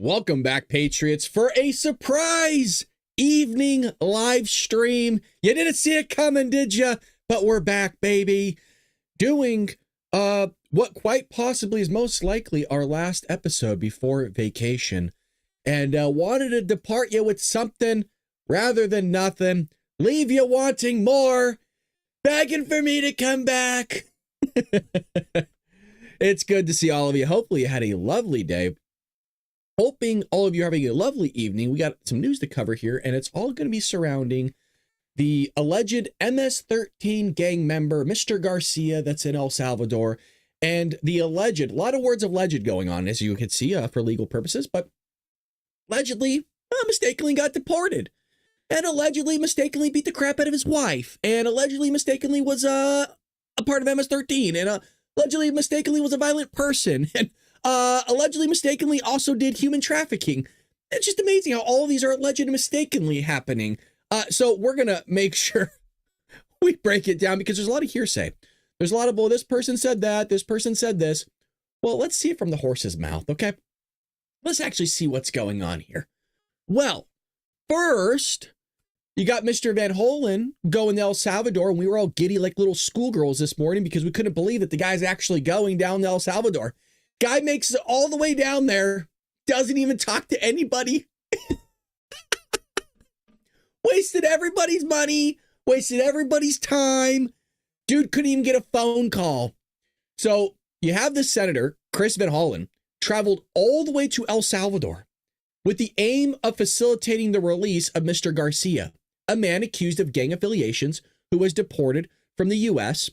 Welcome back, Patriots, for a surprise evening live stream. You didn't see it coming, did you? But we're back, baby, doing what quite possibly is most likely our last episode before vacation. And wanted to depart you with something rather than nothing. Leave you wanting more, begging for me to come back. It's good to see all of you. Hopefully you had a lovely day. Hoping all of you are having a lovely evening. We got some news to cover here, and it's all going to be surrounding the alleged MS-13 gang member, Mr. Garcia, that's in El Salvador, and the alleged, a lot of words of alleged going on, as you can see, for legal purposes, but allegedly mistakenly got deported, and allegedly mistakenly beat the crap out of his wife, and allegedly mistakenly was a part of MS-13, and allegedly mistakenly was a violent person, and allegedly mistakenly also did human trafficking. It's just amazing how all of these are alleged mistakenly happening. So we're going to make sure we break it down because there's a lot of hearsay. There's a lot of, well, this person said that, this person said this. Well, let's see it from the horse's mouth, okay? Let's actually see what's going on here. Well, first, you got Mr. Van Hollen going to El Salvador, and we were all giddy like little schoolgirls this morning because we couldn't believe that the guy's actually going down to El Salvador. Guy makes it all the way down there, doesn't even talk to anybody. Wasted everybody's money, wasted everybody's time. Dude couldn't even get a phone call. So you have the senator, Chris Van Hollen, traveled all the way to El Salvador with the aim of facilitating the release of Mr. Garcia, a man accused of gang affiliations who was deported from the U.S.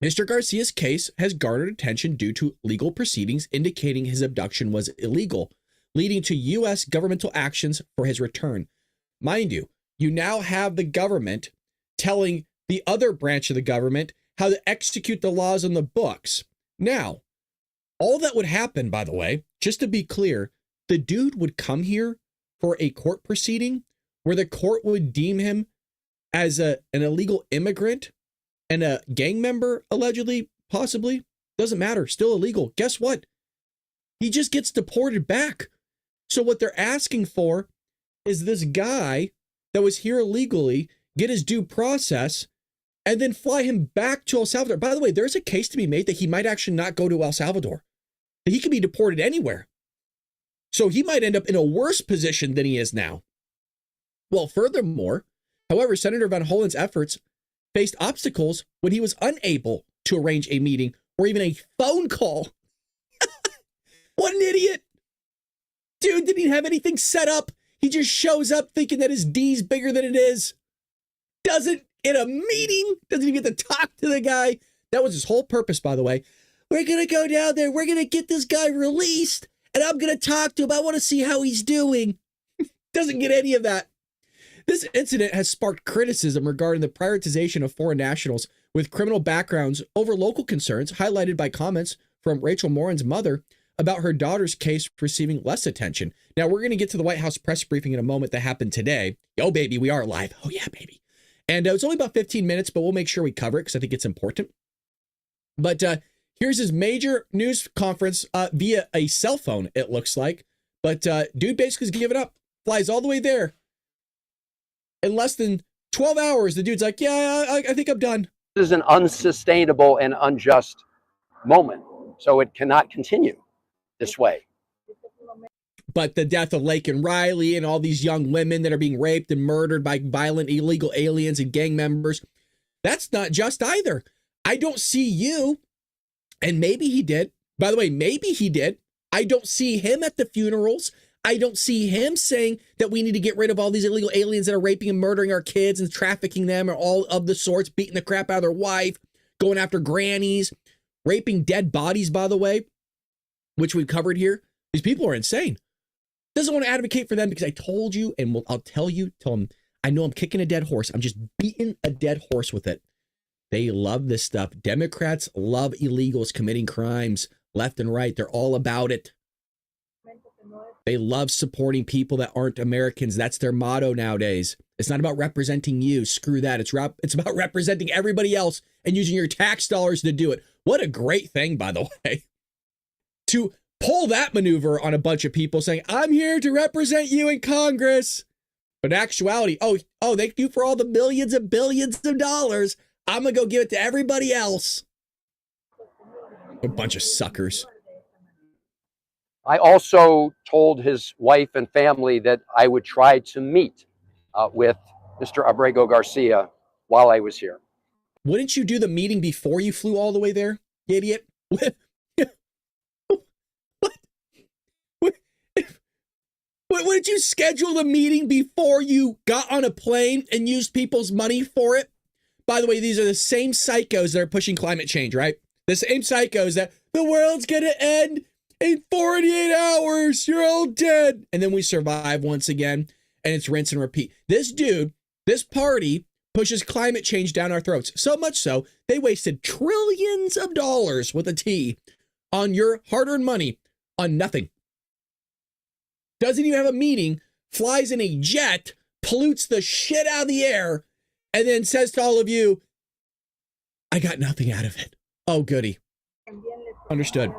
Mr. Garcia's case has garnered attention due to legal proceedings indicating his abduction was illegal, leading to U.S. governmental actions for his return. Mind you, you now have the government telling the other branch of the government how to execute the laws on the books. Now, all that would happen, by the way, just to be clear, the dude would come here for a court proceeding where the court would deem him as an illegal immigrant and a gang member, allegedly, possibly, doesn't matter, still illegal. Guess what? He just gets deported back. So what they're asking for is this guy that was here illegally get his due process and then fly him back to El Salvador. By the way, there's a case to be made that he might actually not go to El Salvador. He could be deported anywhere. So he might end up in a worse position than he is now. Well, furthermore, however, Senator Van Hollen's efforts faced obstacles when he was unable to arrange a meeting or even a phone call. What an idiot. Dude didn't even have anything set up. He just shows up thinking that his D's bigger than it is. Doesn't in a meeting, doesn't even get to talk to the guy. That was his whole purpose, by the way. We're going to go down there. We're going to get this guy released and I'm going to talk to him. I want to see how he's doing. Doesn't get any of that. This incident has sparked criticism regarding the prioritization of foreign nationals with criminal backgrounds over local concerns, highlighted by comments from Rachel Morrin's mother about her daughter's case receiving less attention. Now, we're going to get to the White House press briefing in a moment that happened today. Oh, baby, we are live. Oh, yeah, baby. And it's only about 15 minutes, but we'll make sure we cover it because I think it's important. But here's his major news conference via a cell phone, it looks like. But dude basically is giving up, flies all the way there. In less than 12 hours, the dude's like, yeah, I think I'm done. This is an unsustainable and unjust moment, so it cannot continue this way. But the death of Lake and Riley and all these young women that are being raped and murdered by violent illegal aliens and gang members, that's not just either. I don't see you, and maybe he did. By the way, maybe he did. I don't see him at the funerals. I don't see him saying that we need to get rid of all these illegal aliens that are raping and murdering our kids and trafficking them or all of the sorts, beating the crap out of their wife, going after grannies, raping dead bodies, by the way, which we've covered here. These people are insane. Doesn't want to advocate for them because I told you, and I'll tell them, I know I'm kicking a dead horse. I'm just beating a dead horse with it. They love this stuff. Democrats love illegals committing crimes left and right. They're all about it. They love supporting people that aren't Americans. That's their motto nowadays. It's not about representing you. Screw that. It's about representing everybody else and using your tax dollars to do it. What a great thing, by the way, to pull that maneuver on a bunch of people saying, I'm here to represent you in Congress. But in actuality, oh, thank you for all the millions and billions of dollars. I'm going to go give it to everybody else. A bunch of suckers. I also told his wife and family that I would try to meet with Mr. Abrego Garcia while I was here. Wouldn't you do the meeting before you flew all the way there, you idiot? Wouldn't you schedule the meeting before you got on a plane and used people's money for it? By the way, these are the same psychos that are pushing climate change, right? The same psychos that the world's going to end in 48 hours. You're all dead. And then we survive once again, and it's rinse and repeat. This dude, this party pushes climate change down our throats. So much so, they wasted trillions of dollars with a T on your hard-earned money on nothing. Doesn't even have a meeting, flies in a jet, pollutes the shit out of the air, and then says to all of you, I got nothing out of it. Oh, goody. Understood.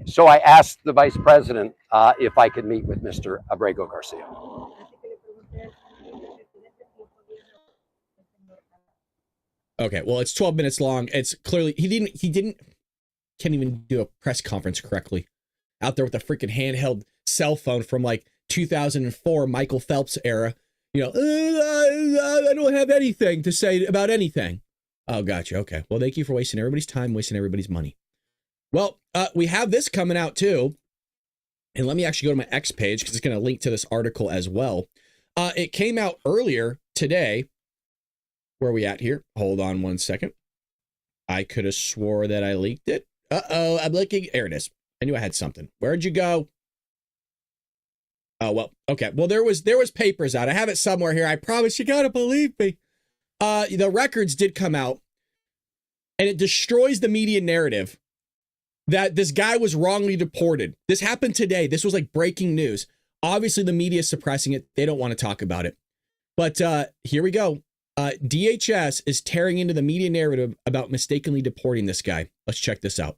So I asked the vice president if I could meet with Mr. Abrego Garcia. Okay, well, it's 12 minutes long. It's clearly, can't even do a press conference correctly. Out there with a freaking handheld cell phone from like 2004 Michael Phelps era. You know, I don't have anything to say about anything. Oh, gotcha. Okay. Well, thank you for wasting everybody's time, wasting everybody's money. Well, we have this coming out too. And let me actually go to my X page because it's going to link to this article as well. It came out earlier today. Where are we at here? Hold on one second. I could have swore that I leaked it. Uh-oh, I'm looking. There it is. I knew I had something. Where'd you go? Oh, well, okay. Well, there was papers out. I have it somewhere here. I promise you gotta believe me. The records did come out, and it destroys the media narrative that this guy was wrongly deported. This happened today. This was like breaking news. Obviously, the media is suppressing it. They don't want to talk about it. But here we go. DHS is tearing into the media narrative about mistakenly deporting this guy. Let's check this out.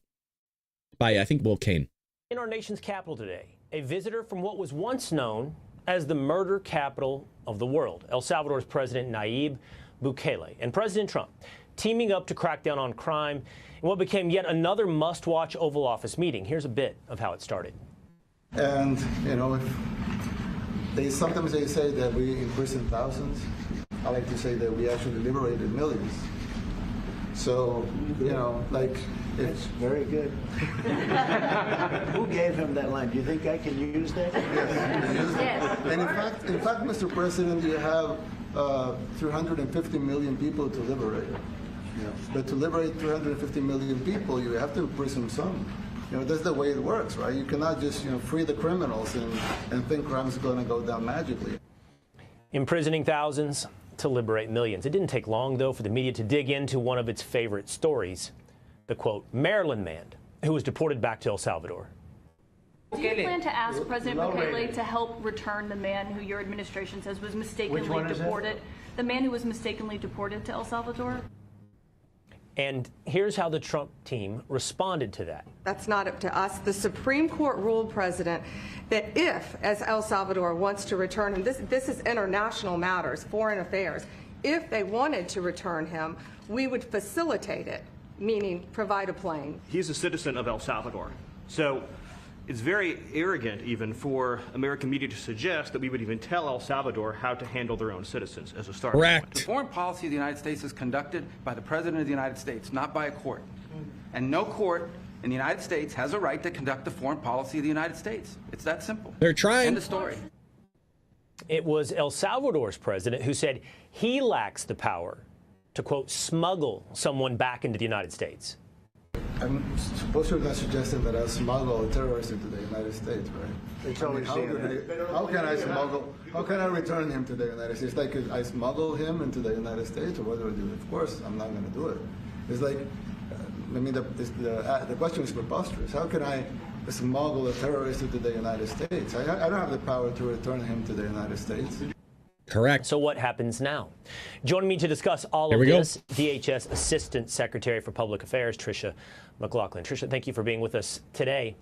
By, I think, Will Kane. In our nation's capital today, a visitor from what was once known as the murder capital of the world, El Salvador's President Nayib Bukele and President Trump teaming up to crack down on crime in what became yet another must-watch Oval Office meeting. Here's a bit of how it started. And, you know, sometimes they say that we imprisoned thousands. I like to say that we actually liberated millions. So, you know, like... It's very good. Who gave him that line? Do you think I can use that? Yes. And in fact, Mr. President, you have 350 million people to liberate. Yeah. But to liberate 350 million people, you have to imprison some. You know, that's the way it works, right? You cannot just, you know, free the criminals and think crime's going to go down magically. Imprisoning thousands to liberate millions. It didn't take long, though, for the media to dig into one of its favorite stories. The, quote, Maryland man who was deported back to El Salvador. Do you plan to ask President Bukele to help return the man who your administration says was mistakenly deported? The man who was mistakenly deported to El Salvador? And here's how the Trump team responded to that. That's not up to us. The Supreme Court ruled, President, that if, as El Salvador wants to return him, this is international matters, foreign affairs, if they wanted to return him, we would facilitate it. Meaning provide a plane. He's a citizen of El Salvador. So it's very arrogant even for American media to suggest that we would even tell El Salvador how to handle their own citizens as a starting point. The foreign policy of the United States is conducted by the President of the United States, not by a court. And no court in the United States has a right to conduct the foreign policy of the United States. It's that simple. They're trying. End of story. It was El Salvador's president who said he lacks the power to, quote, smuggle someone back into the United States. I'm supposed to be suggesting that I smuggle a terrorist into the United States, right? How can I return him to the United States? Like, I smuggle him into the United States, or what do I do? Of course, I'm not going to do it. It's like, I mean, the question is preposterous. How can I smuggle a terrorist into the United States? I don't have the power to return him to the United States. Correct. So what happens now? Joining me to discuss all of this, DHS Assistant Secretary for Public Affairs, Tricia McLaughlin. Tricia, thank you for being with us today.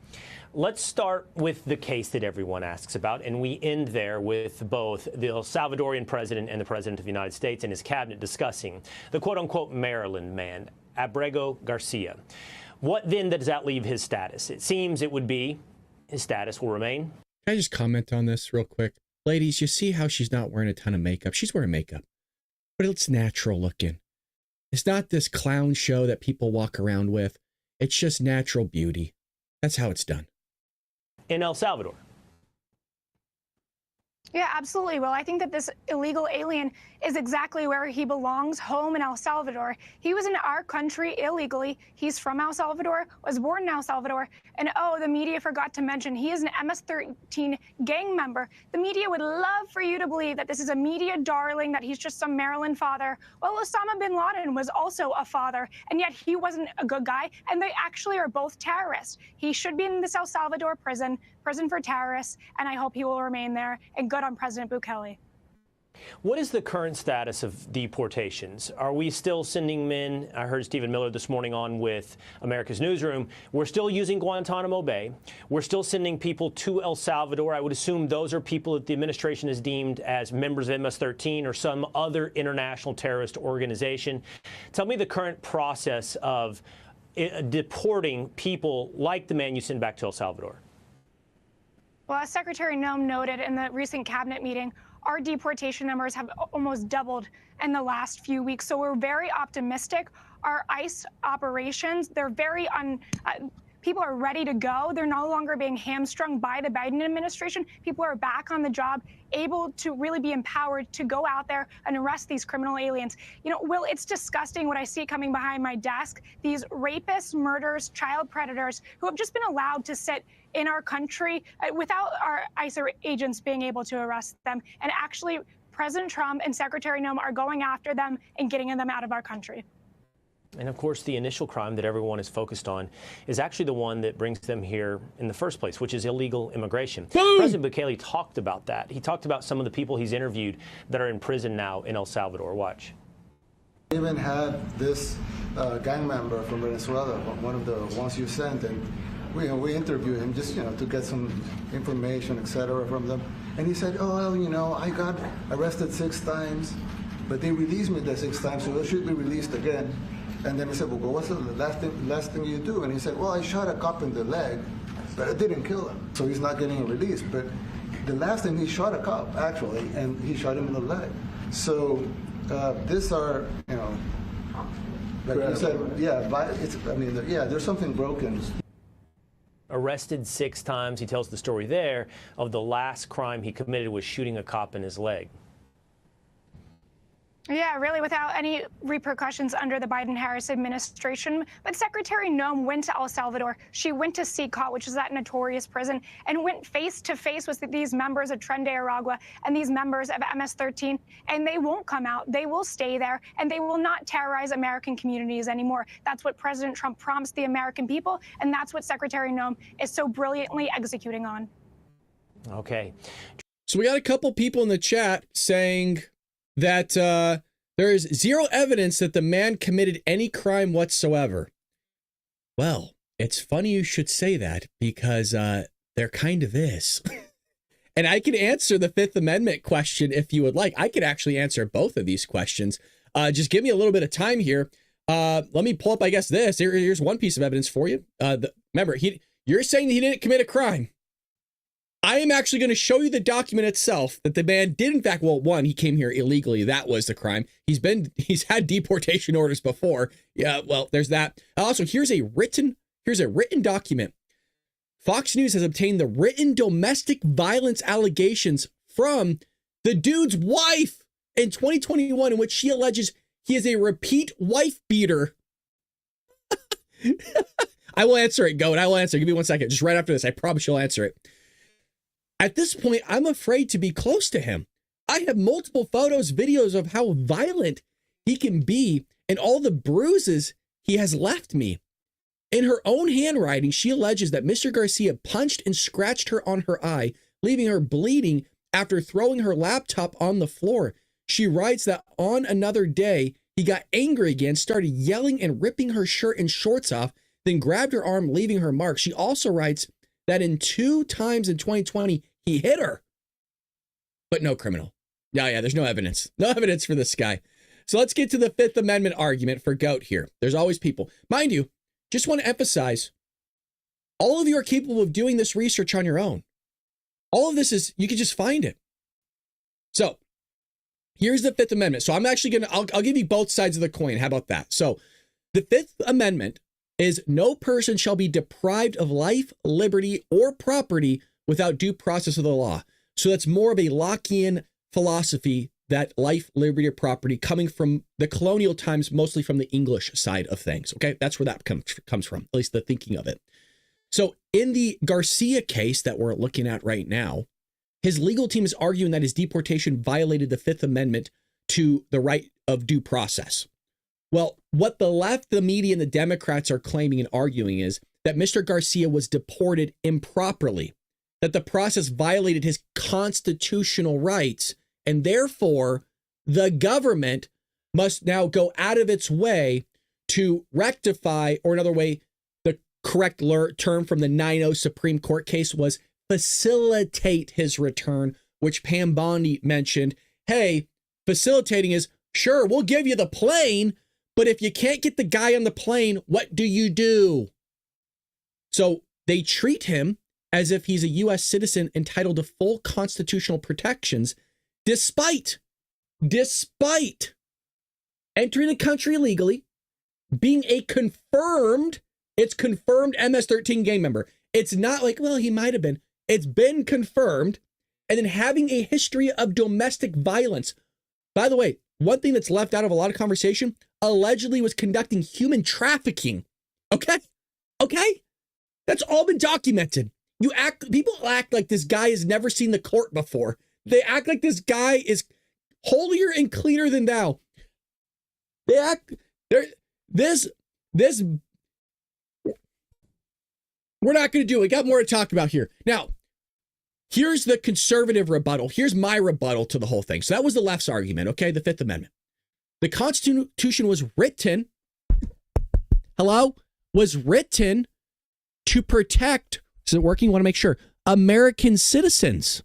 Let's start with the case that everyone asks about, and we end there with both the El Salvadorian president and the president of the United States and his cabinet discussing the quote-unquote Maryland man, Abrego Garcia. What then does that leave his status? It seems it would be his status will remain. Can I just comment on this real quick? Ladies, you see how she's not wearing a ton of makeup? She's wearing makeup, but it's natural looking. It's not this clown show that people walk around with. It's just natural beauty. That's how it's done. In El Salvador. Yeah, absolutely. Well, I think that this illegal alien is exactly where he belongs, home in El Salvador. He was in our country illegally. He's from El Salvador, was born in El Salvador. And oh, the media forgot to mention he is an MS-13 gang member. The media would love for you to believe that this is a media darling, that he's just some Maryland father. Well, Osama bin Laden was also a father, and yet he wasn't a good guy. And they actually are both terrorists. He should be in this El Salvador prison for terrorists, and I hope he will remain there. And good on President Bukele. What is the current status of deportations? Are we still sending men? I heard Stephen Miller this morning on with America's Newsroom. We're still using Guantanamo Bay. We're still sending people to El Salvador. I would assume those are people that the administration has deemed as members of MS-13 or some other international terrorist organization. Tell me the current process of deporting people like the man you send back to El Salvador. Well, as Secretary Noem noted in the recent cabinet meeting, our deportation numbers have almost doubled in the last few weeks. So we're very optimistic. Our ICE operations, they're very people are ready to go. They're no longer being hamstrung by the Biden administration. People are back on the job, able to really be empowered to go out there and arrest these criminal aliens. You know, Will, it's disgusting what I see coming behind my desk. These rapists, murderers, child predators who have just been allowed to sit in our country without our ICE agents being able to arrest them. And actually, President Trump and Secretary Noem are going after them and getting them out of our country. And of course, the initial crime that everyone is focused on is actually the one that brings them here in the first place, which is illegal immigration. Boom! President Bukele talked about that. He talked about some of the people he's interviewed that are in prison now in El Salvador. Watch. We even had this gang member from Venezuela, one of the ones you sent, and we interviewed him just, to get some information, etc. from them. And he said, oh, well, I got arrested 6 times, but they released me the 6th time, so I should be released again. And then I said, well, what's the last thing you do? And he said, well, I shot a cop in the leg, but I didn't kill him. So he's not getting released. But the last time he shot a cop, actually, and he shot him in the leg. So these are, like you said, there's something broken. Arrested 6 times. He tells the story there of the last crime he committed was shooting a cop in his leg. Yeah, really without any repercussions under the Biden-Harris administration. But Secretary Noem went to El Salvador. She went to CCOT, which is that notorious prison, and went face-to-face with these members of Tren de Aragua and these members of MS-13, and they won't come out. They will stay there, and they will not terrorize American communities anymore. That's what President Trump promised the American people, and that's what Secretary Noem is so brilliantly executing on. Okay. So we got a couple people in the chat saying that there is zero evidence that the man committed any crime whatsoever. Well, it's funny you should say that because there kind of is. And I can answer the Fifth Amendment question if you would like. I could actually answer both of these questions. Just give me a little bit of time here. Let me pull up, I guess, this. Here's one piece of evidence for you. Remember, you're saying that he didn't commit a crime. I am actually going to show you the document itself that the man did, in fact, well, one, he came here illegally. That was the crime. He's had deportation orders before. Yeah, well, there's that. Also, here's a written document. Fox News has obtained the written domestic violence allegations from the dude's wife in 2021, in which she alleges he is a repeat wife beater. I will answer it, Goat. I will answer. Give me 1 second. Just right after this. I promise you'll answer it. At this point, I'm afraid to be close to him. I have multiple photos, videos of how violent he can be and all the bruises he has left me. In her own handwriting, she alleges that Mr. Garcia punched and scratched her on her eye, leaving her bleeding after throwing her laptop on the floor. She writes that on another day, he got angry again, started yelling and ripping her shirt and shorts off, then grabbed her arm, leaving her mark. She also writes that in 2 times in 2020, he hit her, but no criminal. Yeah, there's no evidence. No evidence for this guy. So let's get to the Fifth Amendment argument for GOAT here. There's always people. Mind you, just want to emphasize, all of you are capable of doing this research on your own. All of this is, you can just find it. So here's the Fifth Amendment. So I'm actually I'll give you both sides of the coin. How about that? So the Fifth Amendment is no person shall be deprived of life, liberty, or property without due process of the law. So that's more of a Lockean philosophy, that life, liberty, or property, coming from the colonial times, mostly from the English side of things. Okay, that's where that comes from, at least the thinking of it. So in the Garcia case that we're looking at right now, his legal team is arguing that his deportation violated the Fifth Amendment to the right of due process. Well, what the left, the media, and the Democrats are claiming and arguing is that Mr. Garcia was deported improperly, that the process violated his constitutional rights, and therefore the government must now go out of its way to rectify, or another way, the correct term from the 9-0 Supreme Court case was facilitate his return, which Pam Bondi mentioned. Hey, facilitating is, sure, we'll give you the plane, but if you can't get the guy on the plane, what do you do? So they treat him as if he's a U.S. citizen entitled to full constitutional protections, despite entering the country illegally, being a confirmed MS-13 gang member. It's not like, well, he might have been. It's been confirmed. And then having a history of domestic violence. By the way, one thing that's left out of a lot of conversation, allegedly was conducting human trafficking. Okay? That's all been documented. People act like this guy has never seen the court before. They act like this guy is holier and cleaner than thou. We're not going to do it. We got more to talk about here. Now, here's the conservative rebuttal. Here's my rebuttal to the whole thing. So that was the left's argument, okay? The Fifth Amendment. The Constitution was written to protect, is it working? Want to make sure, American citizens.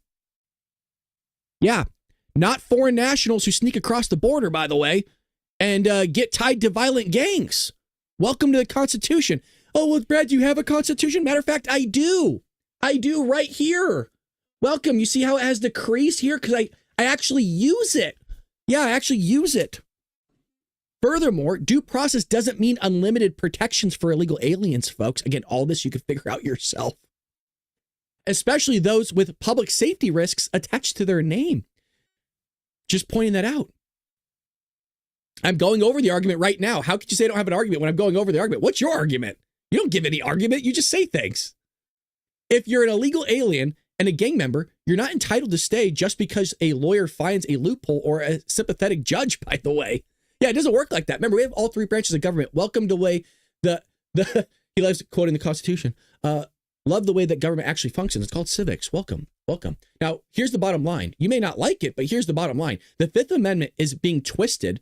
Yeah, not foreign nationals who sneak across the border, by the way, and get tied to violent gangs. Welcome to the Constitution. Oh, well, Brad, do you have a Constitution? Matter of fact, I do. I do right here. Welcome. You see how it has the crease here? Because I actually use it. Yeah, I actually use it. Furthermore, due process doesn't mean unlimited protections for illegal aliens, folks. Again, all this you can figure out yourself. Especially those with public safety risks attached to their name. Just pointing that out. I'm going over the argument right now. How could you say I don't have an argument when I'm going over the argument? What's your argument? You don't give any argument. You just say things. If you're an illegal alien and a gang member, you're not entitled to stay just because a lawyer finds a loophole or a sympathetic judge, by the way. Yeah, it doesn't work like that. Remember, we have all 3 branches of government. Welcome to the way he loves quoting the Constitution. Love the way that government actually functions. It's called civics. Welcome. Now, here's the bottom line. You may not like it, but here's the bottom line. The Fifth Amendment is being twisted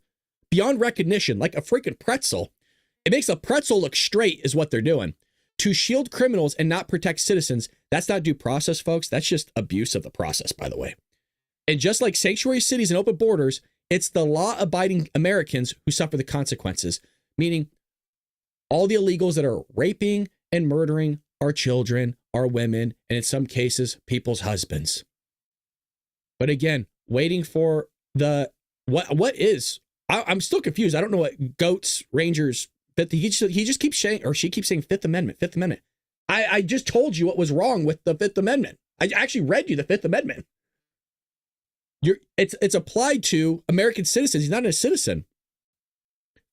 beyond recognition like a freaking pretzel. It makes a pretzel look straight is what they're doing. To shield criminals and not protect citizens, that's not due process, folks. That's just abuse of the process, by the way. And just like sanctuary cities and open borders, it's the law-abiding Americans who suffer the consequences, meaning all the illegals that are raping and murdering our children, our women, and in some cases, people's husbands. But again, waiting for the, what is, I'm still confused. I don't know what goats, rangers, but he just keeps saying, or she keeps saying Fifth Amendment. I just told you what was wrong with the Fifth Amendment. I actually read you the Fifth Amendment. It's applied to American citizens. He's not a citizen.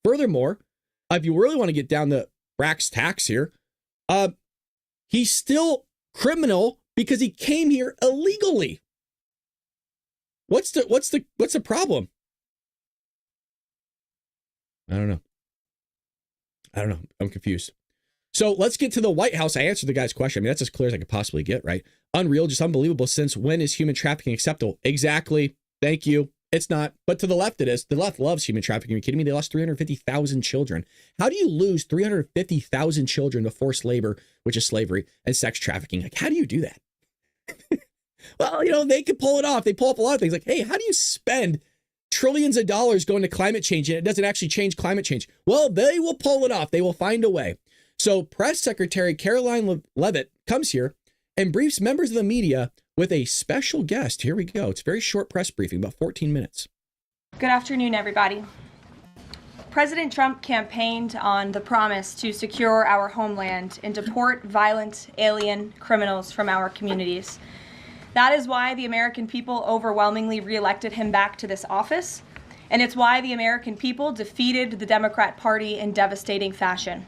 Furthermore, if you really want to get down the brass tacks here, he's still criminal because he came here illegally. What's the problem? I don't know. I'm confused. So let's get to the White House. I answered the guy's question. I mean, that's as clear as I could possibly get, right? Unreal, just unbelievable. Since when is human trafficking acceptable? Exactly. Thank you. It's not. But to the left, it is. The left loves human trafficking. Are you kidding me? They lost 350,000 children. How do you lose 350,000 children to forced labor, which is slavery, and sex trafficking? Like, how do you do that? Well, you know, they could pull it off. They pull up a lot of things like, hey, how do you spend trillions of dollars going to climate change and it doesn't actually change climate change? Well, they will pull it off. They will find a way. So Press Secretary Caroline Leavitt comes here and briefs members of the media with a special guest. Here we go. It's a very short press briefing, about 14 minutes. Good afternoon, everybody. President Trump campaigned on the promise to secure our homeland and deport violent alien criminals from our communities. That is why the American people overwhelmingly reelected him back to this office, and it's why the American people defeated the Democrat Party in devastating fashion.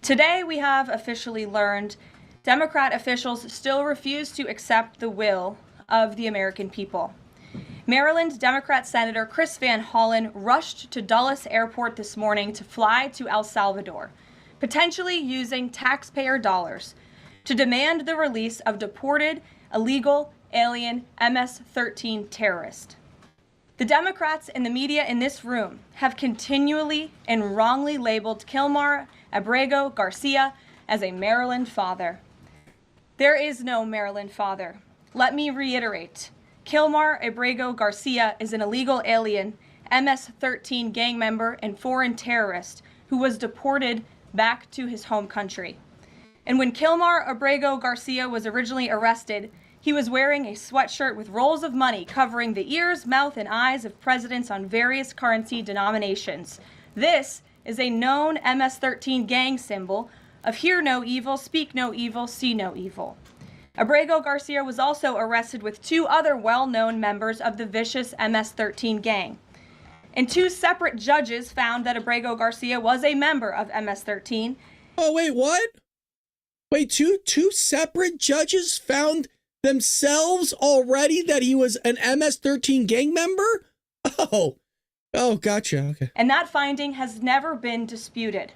Today, we have officially learned Democrat officials still refuse to accept the will of the American people. Maryland Democrat Senator Chris Van Hollen rushed to Dulles Airport this morning to fly to El Salvador, potentially using taxpayer dollars to demand the release of deported, illegal, alien MS-13 terrorists. The Democrats and the media in this room have continually and wrongly labeled Kilmar Abrego Garcia as a Maryland father. There is no Maryland father. Let me reiterate. Kilmar Abrego Garcia is an illegal alien, MS-13 gang member and foreign terrorist who was deported back to his home country. And when Kilmar Abrego Garcia was originally arrested, he was wearing a sweatshirt with rolls of money covering the ears, mouth, and eyes of presidents on various currency denominations. This is a known MS-13 gang symbol of hear no evil, speak no evil, see no evil. Abrego Garcia was also arrested with two other well-known members of the vicious MS-13 gang. And two separate judges found that Abrego Garcia was a member of MS-13. Oh, wait, what? Wait, two separate judges found themselves already that he was an MS-13 gang member? Oh, gotcha. Okay. And that finding has never been disputed.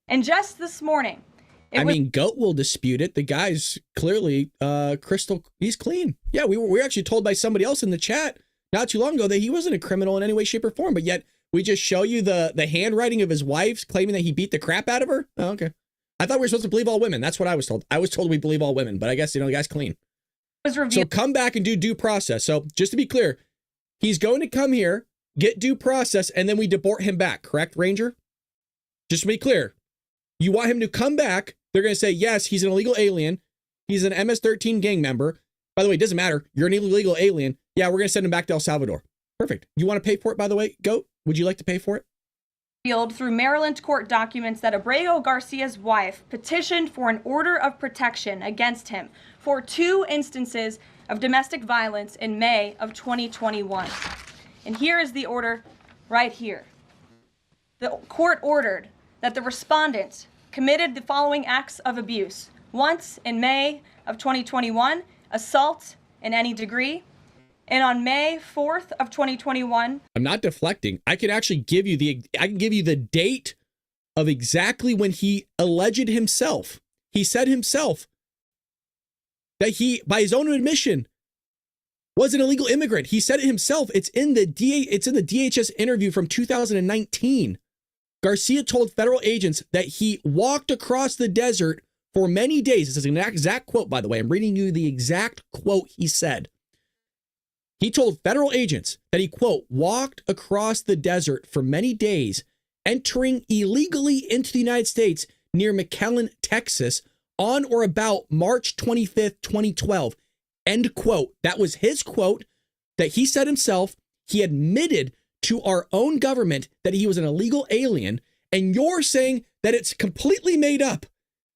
And just this morning, Goat will dispute it. The guy's clearly he's clean. Yeah, we were actually told by somebody else in the chat not too long ago that he wasn't a criminal in any way, shape, or form, but yet we just show you the handwriting of his wife claiming that he beat the crap out of her. Oh, okay. I thought we were supposed to believe all women. That's what I was told. I was told we believe all women, but I guess, the guy's clean. So come back and do due process. So just to be clear, he's going to come here, get due process, and then we deport him back. Correct, Ranger? Just to be clear, you want him to come back. They're going to say, yes, he's an illegal alien. He's an MS-13 gang member. By the way, it doesn't matter. You're an illegal alien. Yeah, we're going to send him back to El Salvador. Perfect. You want to pay for it, by the way, Goat? Would you like to pay for it? Through Maryland court documents that Abrego Garcia's wife petitioned for an order of protection against him for 2 instances of domestic violence in May of 2021. And here is the order right here. The court ordered that the respondent committed the following acts of abuse. Once in May of 2021, assault in any degree. And on May 4th of 2021, I'm not deflecting. I can actually give you the date of exactly when he alleged himself. He said himself that he, by his own admission, was an illegal immigrant. He said it himself. It's in the DHS interview from 2019. Garcia told federal agents that he walked across the desert for many days. This is an exact quote, by the way. I'm reading you the exact quote he said. He told federal agents that he, quote, walked across the desert for many days, entering illegally into the United States near McAllen, Texas, on or about March 25th, 2012. End quote. That was his quote that he said himself. He admitted to our own government that he was an illegal alien, and you're saying that it's completely made up.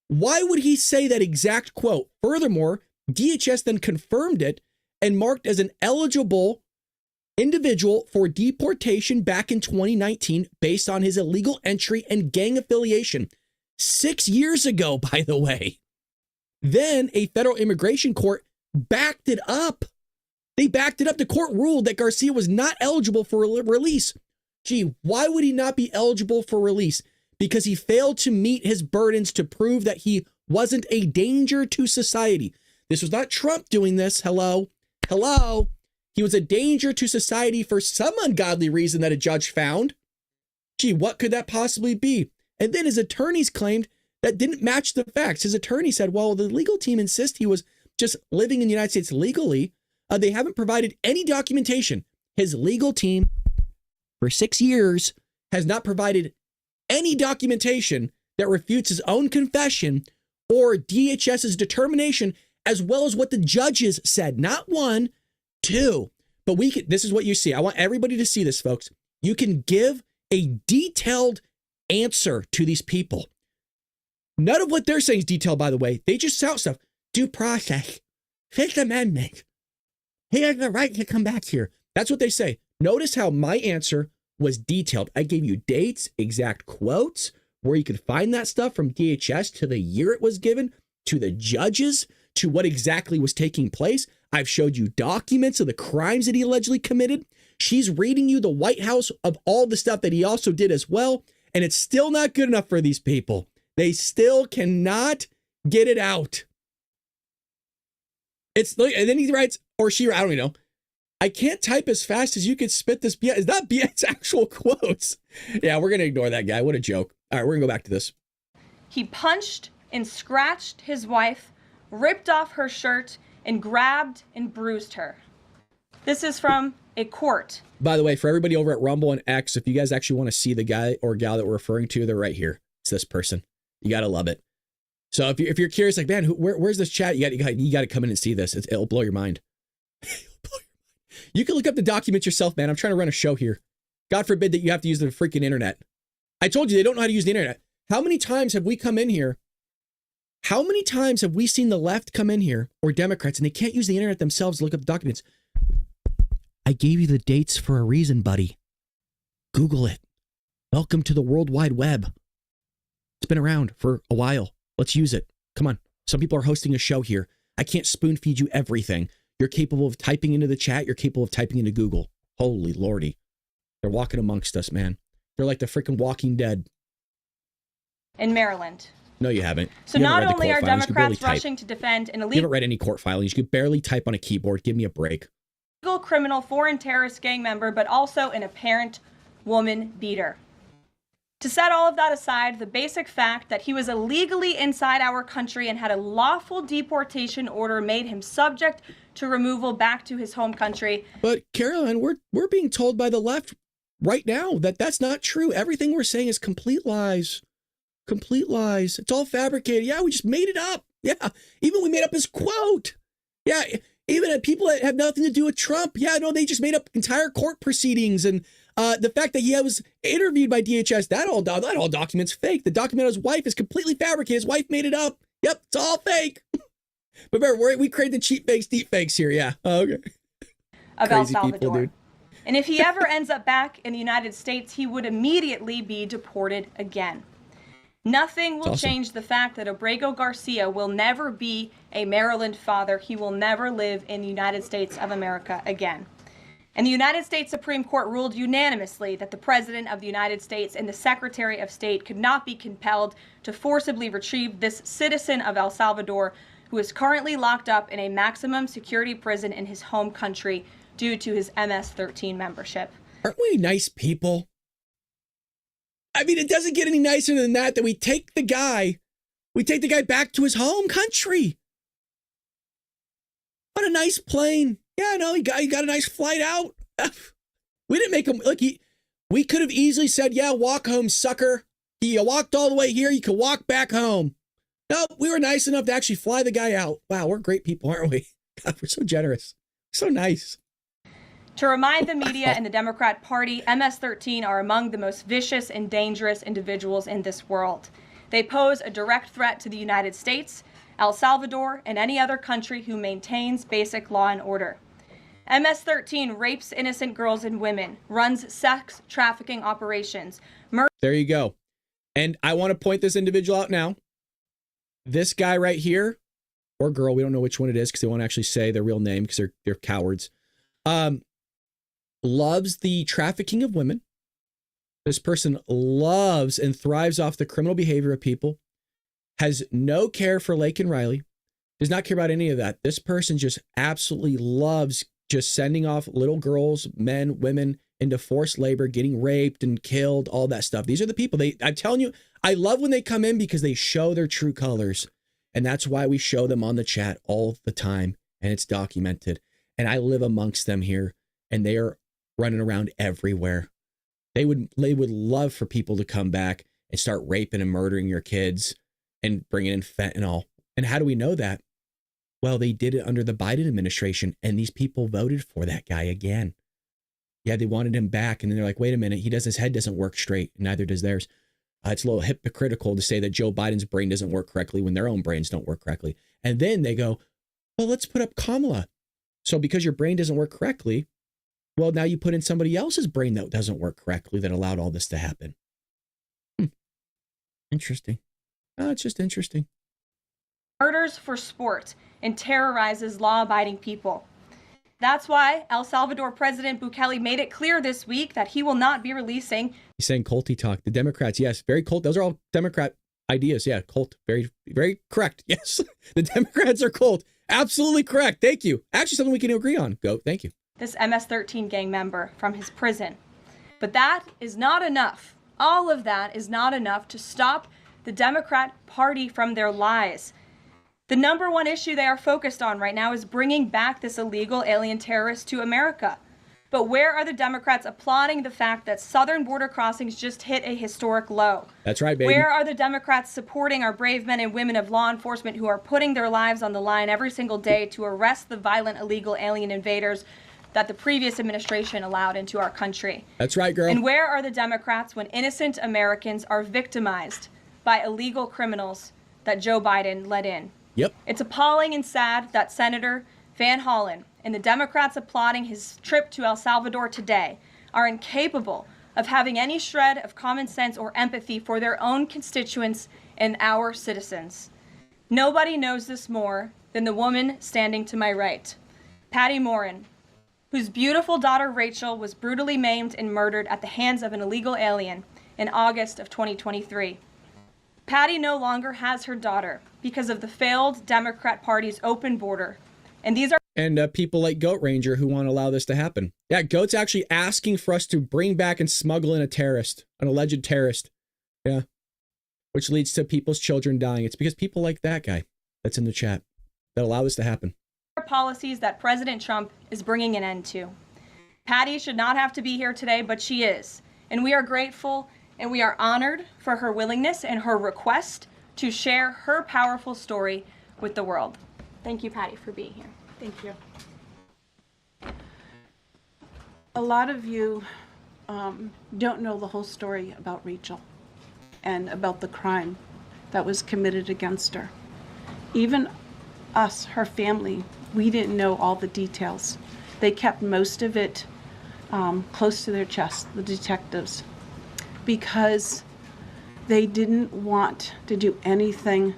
Why would he say that exact quote? Furthermore, DHS then confirmed it and marked as an eligible individual for deportation back in 2019 based on his illegal entry and gang affiliation. 6 years ago, by the way. Then a federal immigration court backed it up. They backed it up. The court ruled that Garcia was not eligible for release. Gee, why would he not be eligible for release? because he failed to meet his burdens to prove that he wasn't a danger to society. This was not Trump doing this. Hello. He was a danger to society for some ungodly reason that a judge found. Gee, what could that possibly be? And then his attorneys claimed that didn't match the facts. His attorney said, well, the legal team insists he was just living in the United States legally. They haven't provided any documentation. His legal team for 6 years has not provided any documentation that refutes his own confession or DHS's determination, as well as what the judges said. Not one, two. But this is what you see. I want everybody to see this, folks. You can give a detailed answer to these people. None of what they're saying is detailed, by the way. They just shout stuff. Due process. Fifth Amendment. He has the right to come back here. That's what they say. Notice how my answer was detailed. I gave you dates, exact quotes, where you could find that stuff from DHS to the year it was given, to the judges, to what exactly was taking place. I've showed you documents of the crimes that he allegedly committed. She's reading you the White House of all the stuff that he also did as well. And it's still not good enough for these people. They still cannot get it out. And then he writes, or she, I don't even know. I can't type as fast as you could spit this BS. It's not BS, it's actual quotes. Yeah, we're going to ignore that guy. What a joke. All right, we're going to go back to this. He punched and scratched his wife, ripped off her shirt, and grabbed and bruised her. This is from a court. By the way, for everybody over at Rumble and X, if you guys actually want to see the guy or gal that we're referring to, they're right here. It's this person. You got to love it. So if you're curious, like, man, where's this chat? You got to come in and see this. It'll blow your mind. You can look up the documents yourself, man. I'm trying to run a show here. God forbid that you have to use the freaking internet. I told you they don't know how to use the internet. How many times have we come in here? How many times have we seen the left come in here, or Democrats, and they can't use the internet themselves to look up the documents? I gave you the dates for a reason, buddy. Google it. Welcome to the World Wide Web. It's been around for a while. Let's use it. Come on. Some people are hosting a show here. I can't spoon feed you everything. You're capable of typing into the chat. You're capable of typing into Google. Holy Lordy. They're walking amongst us, man. They're like the freaking Walking Dead. In Maryland. No, you haven't. So not only are Democrats rushing to defend an illegal... You haven't read any court filings. You could barely type on a keyboard. Give me a break. ...illegal criminal foreign terrorist gang member, but also an apparent woman beater. To set all of that aside, the basic fact that he was illegally inside our country and had a lawful deportation order made him subject to removal back to his home country. But Caroline, we're being told by the left right now that that's not true. Everything we're saying is complete lies. Complete lies. It's all fabricated. Yeah, we just made it up. Yeah, even we made up his quote. Yeah, even people that have nothing to do with Trump. Yeah, no, they just made up entire court proceedings. And the fact that he was interviewed by DHS, that all document's fake. The document of his wife is completely fabricated. His wife made it up. Yep, it's all fake. But remember, we created the cheap fakes, deep fakes here. Yeah. Oh, okay. Of El Salvador. People, dude. And if he ever ends up back in the United States, he would immediately be deported again. Nothing will change the fact that Abrego Garcia will never be a Maryland father. He will never live in the United States of America again. And the United States Supreme Court ruled unanimously that the President of the United States and the Secretary of State could not be compelled to forcibly retrieve this citizen of El Salvador who is currently locked up in a maximum security prison in his home country due to his MS-13 membership. Aren't we nice people? I mean, it doesn't get any nicer than that we take the guy back to his home country. What a nice plane. Yeah, no, he got a nice flight out. We didn't make him, look, we could have easily said, yeah, walk home, sucker. You walked all the way here, you can walk back home. No, we were nice enough to actually fly the guy out. Wow, we're great people, aren't we? God, we're so generous. So nice. To remind the media and the Democrat Party, MS-13 are among the most vicious and dangerous individuals in this world. They pose a direct threat to the United States, El Salvador, and any other country who maintains basic law and order. MS-13 rapes innocent girls and women, runs sex trafficking operations. There you go. And I want to point this individual out now. This guy right here, or girl, we don't know which one it is because they won't actually say their real name because they're cowards. Loves the trafficking of women, This person loves and thrives off the criminal behavior of people, has no care for Lake and Riley, does not care about any of that. This person just absolutely loves just sending off little girls, men, women into forced labor, getting raped and killed, all that stuff. These are the people. I'm telling you, I love when they come in because they show their true colors. And that's why we show them on the chat all the time. And it's documented. And I live amongst them here. And they are running around everywhere. They would love for people to come back and start raping and murdering your kids and bringing in fentanyl. And how do we know that? Well, they did it under the Biden administration. And these people voted for that guy again. Yeah, they wanted him back. And then they're like, wait a minute, his head doesn't work straight. And neither does theirs. It's a little hypocritical to say that Joe Biden's brain doesn't work correctly when their own brains don't work correctly. And then they go, well, let's put up Kamala. So because your brain doesn't work correctly, well, now you put in somebody else's brain that doesn't work correctly that allowed all this to happen. Interesting. Oh, it's just interesting. Murders for sport and terrorizes law-abiding people. That's why El Salvador President Bukele made it clear this week that he will not be releasing. He's saying culty talk. The Democrats, yes, very cult. Those are all Democrat ideas. Yeah, cult. Very, very correct. Yes, the Democrats are cult. Absolutely correct. Thank you. Actually, something we can agree on. Go. Thank you. This MS-13 gang member from his prison. But that is not enough. All of that is not enough to stop the Democrat Party from their lies. The number one issue they are focused on right now is bringing back this illegal alien terrorist to America. But where are the Democrats applauding the fact that southern border crossings just hit a historic low? That's right, baby. Where are the Democrats supporting our brave men and women of law enforcement who are putting their lives on the line every single day to arrest the violent illegal alien invaders that the previous administration allowed into our country? That's right, girl. And where are the Democrats when innocent Americans are victimized by illegal criminals that Joe Biden let in? Yep. It's appalling and sad that Senator Van Hollen and the Democrats applauding his trip to El Salvador today are incapable of having any shred of common sense or empathy for their own constituents and our citizens. Nobody knows this more than the woman standing to my right, Patty Morrin, whose beautiful daughter Rachel was brutally maimed and murdered at the hands of an illegal alien in August of 2023. Patty no longer has her daughter because of the failed Democrat Party's open border. And these are people like Goat Ranger who want to allow this to happen. Yeah, Goat's actually asking for us to bring back and smuggle in a terrorist, an alleged terrorist. Yeah, which leads to people's children dying. It's because people like that guy that's in the chat that allow this to happen. Policies that President Trump is bringing an end to. Patty should not have to be here today, but she is. And we are grateful and we are honored for her willingness and her request to share her powerful story with the world. Thank you, Patty, for being here. Thank you. A lot of you don't know the whole story about Rachel and about the crime that was committed against her. Even us, her family, we didn't know all the details. They kept most of it close to their chest, the detectives, because they didn't want to do anything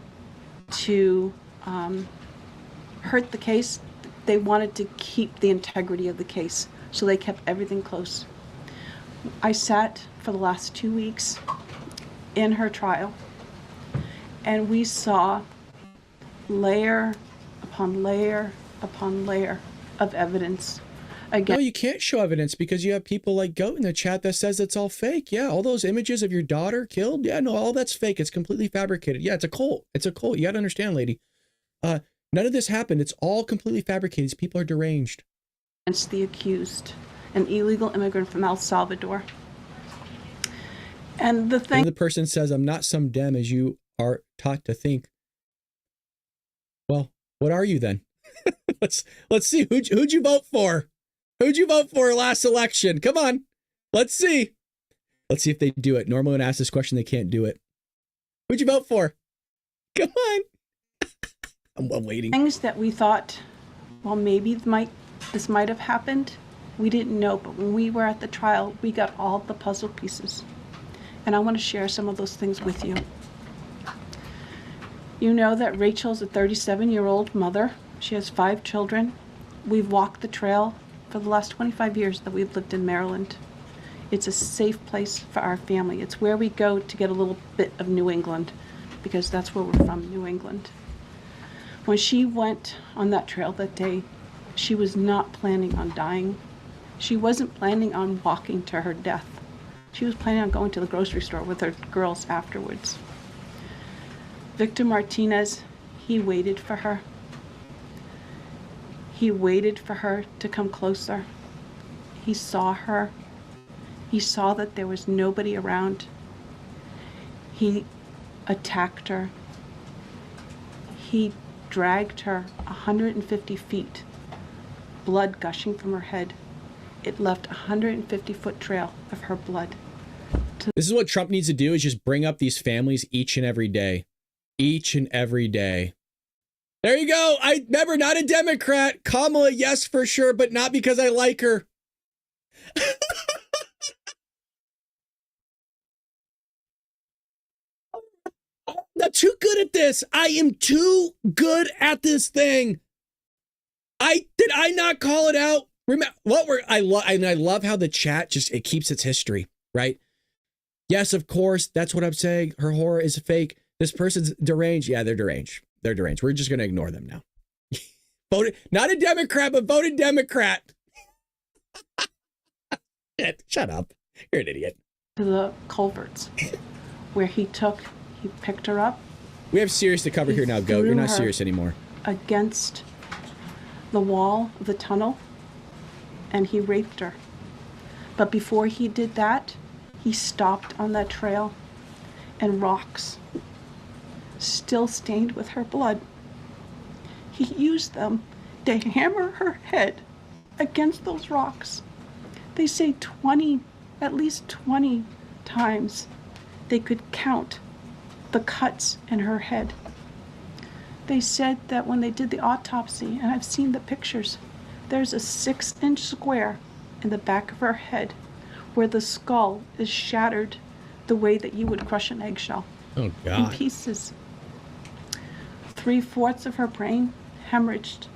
to hurt the case. They wanted to keep the integrity of the case, so they kept everything close. I sat for the last 2 weeks in her trial, and we saw layer upon layer upon layer of evidence. Again. No, you can't show evidence because you have people like Goat in the chat that says it's all fake. Yeah, all those images of your daughter killed. Yeah, no, all that's fake. It's completely fabricated. Yeah, it's a cult. It's a cult. You got to understand, lady. None of this happened. It's all completely fabricated. These people are deranged. Against the accused, an illegal immigrant from El Salvador. And the thing. And the person says, I'm not some Dem as you are taught to think. Well, what are you then? Let's see. Who'd you vote for? Who'd you vote for last election? Come on. Let's see. Let's see if they do it. Normally when I ask this question, they can't do it. Who'd you vote for? Come on. I'm waiting. Things that we thought, well, maybe this might have happened. We didn't know, but when we were at the trial, we got all the puzzle pieces. And I want to share some of those things with you. You know that Rachel's a 37-year-old mother. She has 5 children. We've walked the trail for the last 25 years that we've lived in Maryland. It's a safe place for our family. It's where we go to get a little bit of New England, because that's where we're from, New England. When she went on that trail that day, she was not planning on dying. She wasn't planning on walking to her death. She was planning on going to the grocery store with her girls afterwards. Victor Martinez, he waited for her. He waited for her to come closer. He saw her. He saw that there was nobody around. He attacked her. He dragged her 150 feet, blood gushing from her head. It left a 150-foot trail of her blood. This is what Trump needs to do, is just bring up these families each and every day. Each and every day. There you go. I never, not a Democrat. Kamala, yes, for sure, but not because I like her. I'm not too good at this. I am too good at this thing. Did I not call it out? Remember what I love how the chat just, it keeps its history, right? Yes, of course, that's what I'm saying. Her horror is fake. This person's deranged. Yeah, they're deranged. They're deranged. We're just going to ignore them now. Voted, not a Democrat, but voted Democrat. Shut up. You're an idiot. To the culverts, where he picked her up. We have serious to cover here now, Goat. You're not serious anymore. Against the wall of the tunnel, and he raped her. But before he did that, he stopped on that trail, and rocks, still stained with her blood, he used them to hammer her head against those rocks. They say at least 20 times they could count the cuts in her head. They said that when they did the autopsy, and I've seen the pictures, there's a 6-inch square in the back of her head where the skull is shattered the way that you would crush an eggshell. Oh, God. In pieces. 3/4 of her brain hemorrhaged.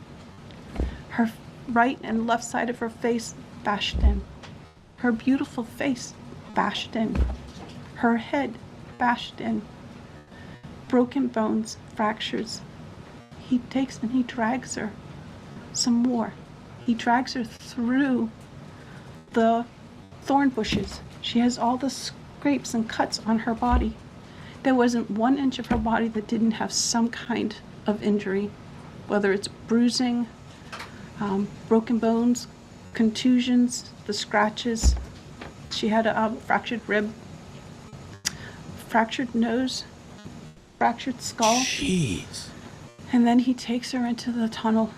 Her right and left side of her face bashed in. Her beautiful face bashed in. Her head bashed in. Broken bones, fractures. He takes and he drags her some more. He drags her through the thorn bushes. She has all the scrapes and cuts on her body. There wasn't 1 inch of her body that didn't have some kind of injury, whether it's bruising, broken bones, contusions, the scratches. She had a fractured rib, fractured nose, fractured skull. Jeez. And then he takes her into the tunnel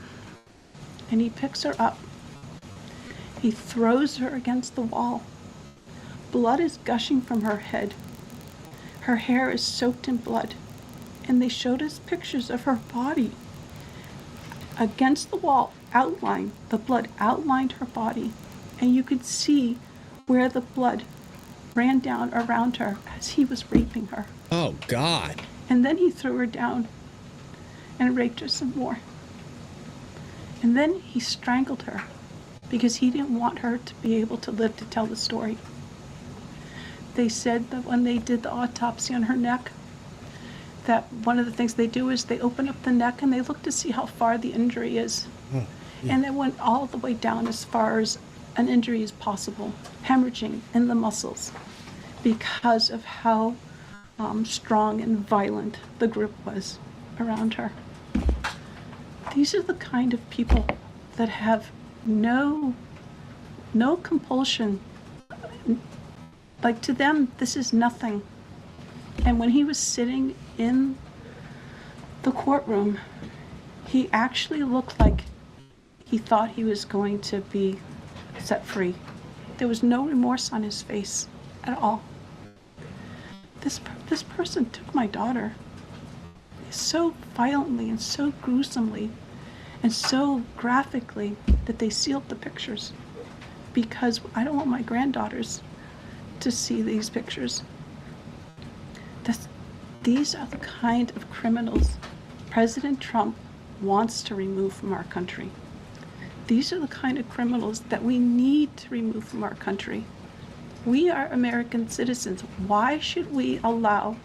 and he picks her up. He throws her against the wall. Blood is gushing from her head. Her hair is soaked in blood. And they showed us pictures of her body against the wall, outlined. The blood outlined her body. And you could see where the blood ran down around her as he was raping her. Oh, God. And then he threw her down and raped her some more. And then he strangled her because he didn't want her to be able to live to tell the story. They said that when they did the autopsy on her neck, that one of the things they do is they open up the neck and they look to see how far the injury is. And it went all the way down as far as an injury is possible, hemorrhaging in the muscles because of how strong and violent the group was around her. These are the kind of people that have no compulsion. Like, to them, this is nothing. And when he was sitting in the courtroom, he actually looked like he thought he was going to be set free. There was no remorse on his face at all. This person took my daughter so violently and so gruesomely and so graphically that they sealed the pictures, because I don't want my granddaughters to see these pictures. These are the kind of criminals President Trump wants to remove from our country. These are the kind of criminals that we need to remove from our country. We are American citizens. Why should we allow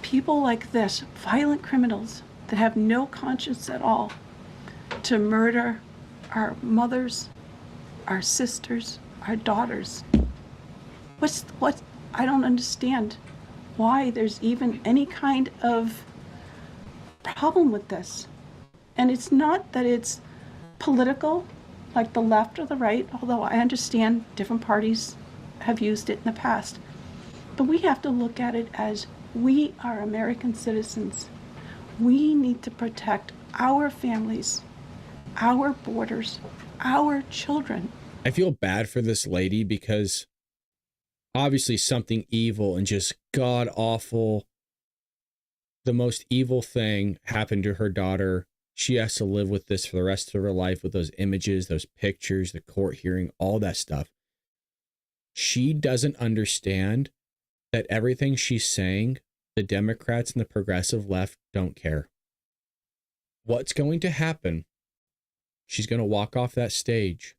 people like this, violent criminals that have no conscience at all, to murder our mothers, our sisters, our daughters? What? I don't understand why there's even any kind of problem with this. And it's not that it's political, like the left or the right, although I understand different parties have used it in the past. But we have to look at it as we are American citizens. We need to protect our families, our borders, our children. I feel bad for this lady because obviously something evil and just god awful, the most evil thing happened to her daughter. She has to live with this for the rest of her life, with those images, those pictures, the court hearing, all that stuff. She doesn't understand that everything she's saying, the Democrats and the progressive left don't care. What's going to happen? She's going to walk off that stage,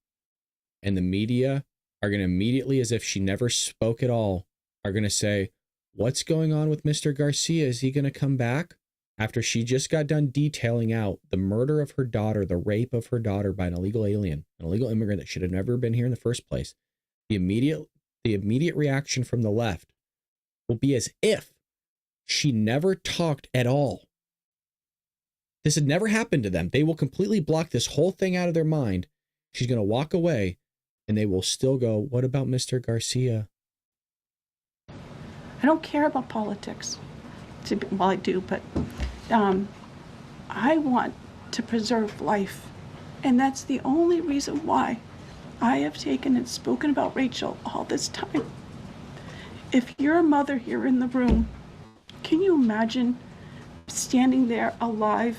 and the media are going to immediately, as if she never spoke at all, are going to say, what's going on with Mr. Garcia? Is he going to come back? After she just got done detailing out the murder of her daughter, the rape of her daughter by an illegal alien, an illegal immigrant that should have never been here in the first place. The immediate reaction from the left will be as if she never talked at all. This had never happened to them. They will completely block this whole thing out of their mind. She's going to walk away, and they will still go, what about Mr. Garcia? I don't care about politics. Well, I do, but I want to preserve life. And that's the only reason why I have taken and spoken about Rachel all this time. If you're a mother here in the room, can you imagine standing there alive?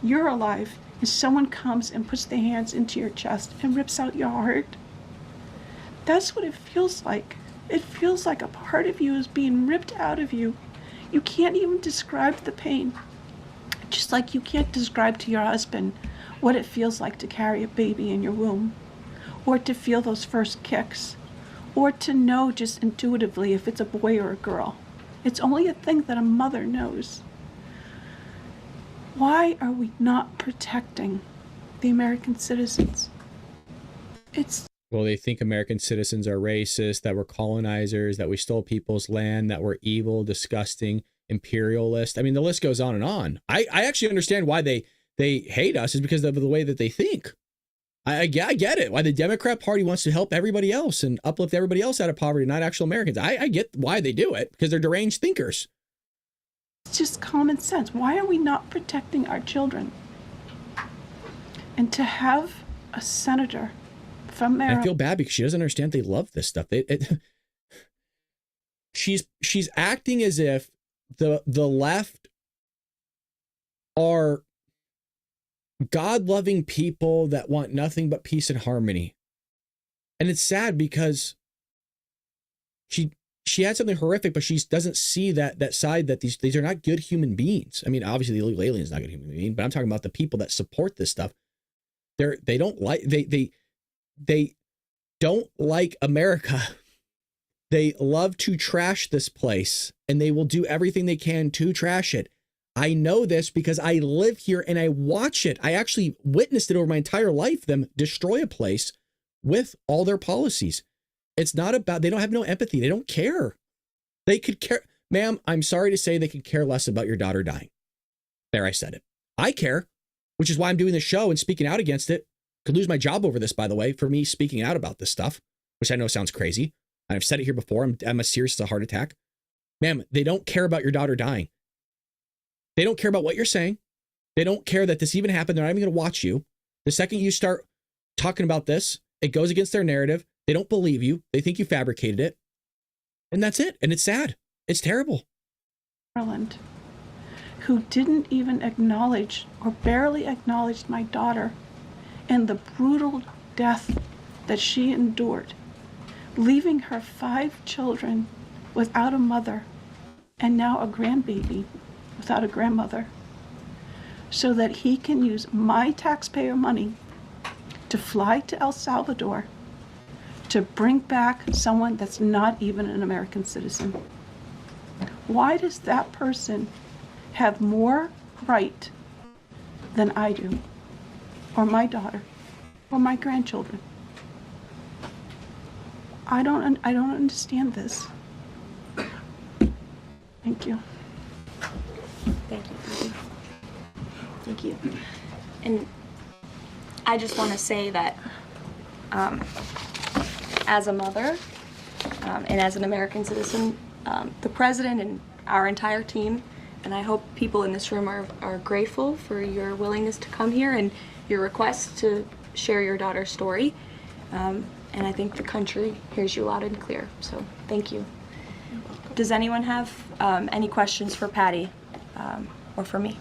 You're alive, and someone comes and puts their hands into your chest and rips out your heart? That's what it feels like. It feels like a part of you is being ripped out of you. You can't even describe the pain. Just like you can't describe to your husband what it feels like to carry a baby in your womb, or to feel those first kicks, or to know just intuitively if it's a boy or a girl. It's only a thing that a mother knows. Why are we not protecting the American citizens? Well, they think American citizens are racist, that we're colonizers, that we stole people's land, that we're evil, disgusting, imperialist. I mean, the list goes on and on. I actually understand why they hate us is because of the way that they think. I get it. Why the Democrat Party wants to help everybody else and uplift everybody else out of poverty, not actual Americans. I get why they do it, because they're deranged thinkers. It's just common sense. Why are we not protecting our children? And to have a senator from Maryland. I feel bad because she doesn't understand they love this stuff. She's acting as if the left are God-loving people that want nothing but peace and harmony. And it's sad because she had something horrific, but she doesn't see that side, that these are not good human beings. I mean, obviously the illegal alien is not a good human being, but I'm talking about the people that support this stuff. They don't like America. They love to trash this place, and they will do everything they can to trash it. I know this because I live here and I watch it. I actually witnessed it over my entire life, them destroy a place with all their policies. It's not about, they don't have no empathy. They don't care. They could care. Ma'am, I'm sorry to say they could care less about your daughter dying. There, I said it. I care, which is why I'm doing this show and speaking out against it. Could lose my job over this, by the way, for me speaking out about this stuff, which I know sounds crazy. I've said it here before. I'm as serious as a heart attack. Ma'am, they don't care about your daughter dying. They don't care about what you're saying. They don't care that this even happened. They're not even going to watch you. The second you start talking about this, it goes against their narrative. They don't believe you. They think you fabricated it. And that's it. And it's sad. It's terrible. Maryland, who didn't even acknowledge or barely acknowledge my daughter and the brutal death that she endured, leaving her 5 children without a mother and now a grandbaby without a grandmother, so that he can use my taxpayer money to fly to El Salvador to bring back someone that's not even an American citizen? Why does that person have more right than I do, or my daughter, or my grandchildren? I don't understand this. Thank you. Thank you. Thank you. And I just want to say that as a mother and as an American citizen, the president and our entire team, and I hope people in this room are grateful for your willingness to come here and your request to share your daughter's story. And I think the country hears you loud and clear. So thank you. Does anyone have any questions for Patty or for me?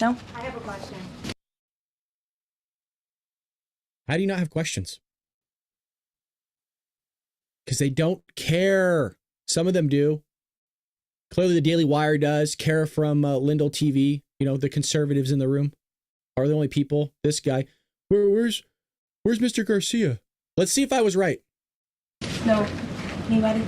No? I have a question. How do you not have questions? Because they don't care. Some of them do. Clearly the Daily Wire does. Kara from Lindell TV, you know, the conservatives in the room are the only people. This guy. Where's Mr. Garcia? Let's see if I was right. No? Anybody?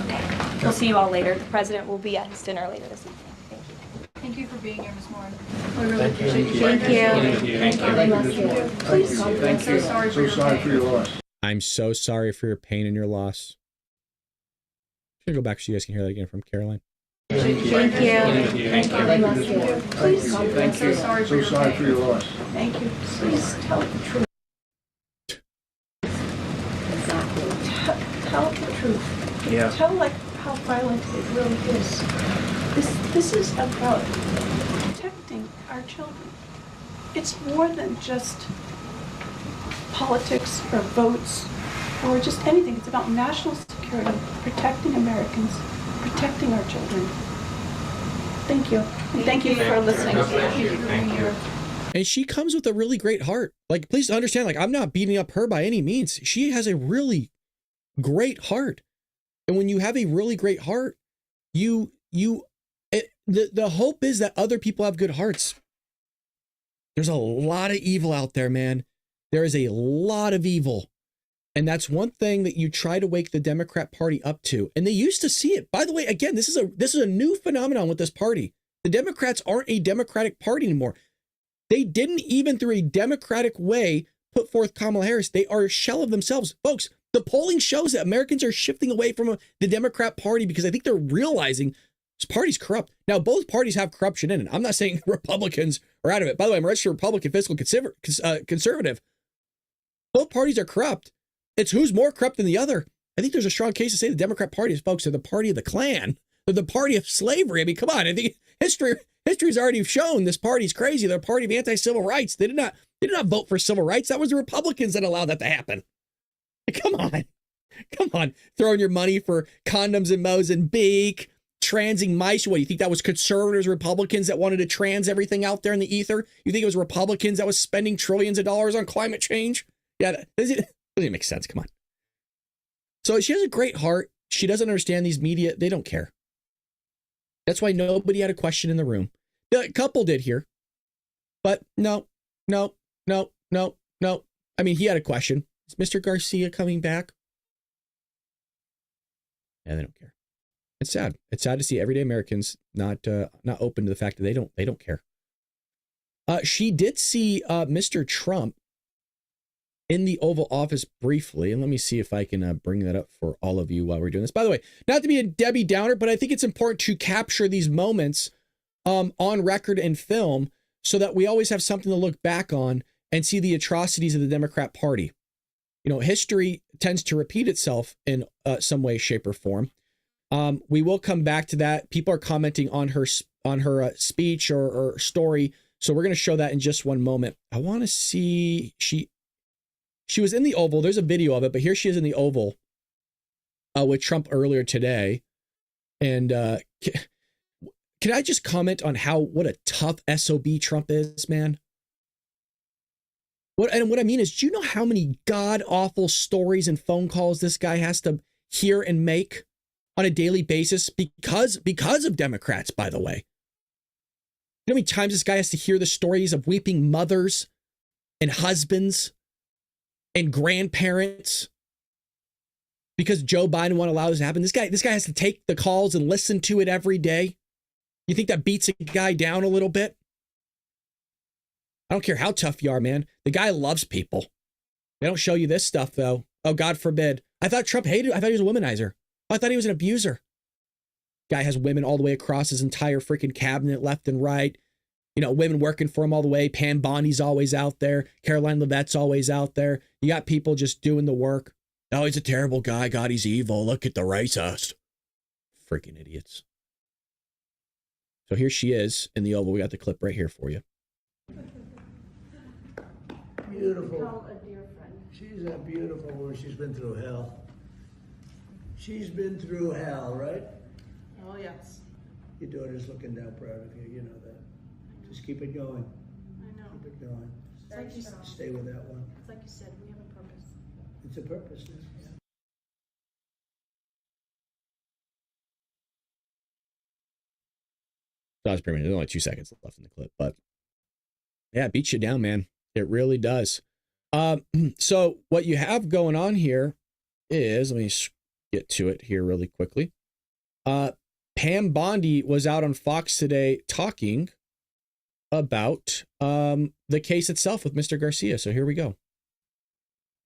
Okay. We'll see you all later. The president will be at his dinner later this evening. Thank you. Thank you for being here, Ms. Morrin. We really appreciate you. Thank you. Thank you. Please. I'm so sorry for your loss. I'm so sorry for your pain and your loss. I'm gonna go back so you guys can hear that again from Caroline. Thank you. Please. I'm so sorry for your loss. Thank you. Please tell the truth. Tell the truth. Yeah. Tell like how violent it really is. This is about protecting our children. It's more than just politics or votes or just anything. It's about national security, protecting Americans, protecting our children. Thank you. And thank you for listening. Thank you. And she comes with a really great heart. Like, please understand, like, I'm not beating up her by any means. She has a really great heart. And when you have a really great heart, the hope is that other people have good hearts. There's a lot of evil out there, man. There is a lot of evil. And that's one thing that you try to wake the Democrat Party up to. And they used to see it. By the way, again, this is a new phenomenon with this party. The Democrats aren't a Democratic Party anymore. They didn't even through a democratic way put forth Kamala Harris. They are a shell of themselves. Folks, the polling shows that Americans are shifting away from the Democrat Party because I think they're realizing this party's corrupt. Now, both parties have corruption in it. I'm not saying Republicans are out of it. By the way, I'm a registered Republican, fiscal conservative. Both parties are corrupt. It's who's more corrupt than the other. I think there's a strong case to say the Democrat Party, folks, are the party of the Klan. They're the party of slavery. I mean, come on. I think history's already shown this party's crazy. They're a party of anti-civil rights. They did not vote for civil rights. That was the Republicans that allowed that to happen. Come on. Throwing your money for condoms in Mozambique, transing mice. What, you think that was conservatives, Republicans that wanted to trans everything out there in the ether? You think it was Republicans that was spending trillions of dollars on climate change? Yeah, that doesn't make sense. Come on. So she has a great heart. She doesn't understand these media. They don't care. That's why nobody had a question in the room. The couple did here, but no. I mean, he had a question. Is Mr. Garcia coming back? Yeah, they don't care. It's sad. It's sad to see everyday Americans not open to the fact that they don't care. She did see Mr. Trump in the Oval Office briefly, and let me see if I can bring that up for all of you while we're doing this. By the way, not to be a Debbie Downer, but I think it's important to capture these moments on record and film so that we always have something to look back on and see the atrocities of the Democrat Party. You know, history tends to repeat itself in some way, shape, or form. We will come back to that. People are commenting on her speech or story, so we're going to show that in just one moment. I want to see she was in the Oval. There's a video of it, but here she is in the Oval with Trump earlier today. And can I just comment on what a tough SOB Trump is, man? What I mean is, do you know how many god-awful stories and phone calls this guy has to hear and make on a daily basis because of Democrats, by the way? You know how many times this guy has to hear the stories of weeping mothers and husbands and grandparents because Joe Biden won't allow this to happen. This guy has to take the calls and listen to it every day. You think that beats a guy down a little bit? I don't care how tough you are, man. The guy loves people. They don't show you this stuff, though. Oh, God forbid. I thought Trump hated. I thought he was a womanizer. I thought he was an abuser. Guy has women all the way across his entire freaking cabinet, left and right. You know, women working for him all the way. Pam Bondi's always out there. Caroline Levette's always out there. You got people just doing the work. Oh, he's a terrible guy. God, he's evil. Look at the racist. Freaking idiots. So here she is in the Oval. We got the clip right here for you. Beautiful. She's a beautiful woman. She's been through hell. She's been through hell, right? Oh, yes. Your daughter's looking down proud of you. You know that. Just keep it going. I know. Keep it going. It's like you said. Stay with that one. It's like you said, we have a purpose. It's a purpose. Yeah. That was pretty much, there's only 2 seconds left in the clip, but yeah, it beats you down, man. It really does. So what you have going on here is, let me get to it here really quickly. Pam Bondi was out on Fox today talking about the case itself with Mr. Garcia. So here we go.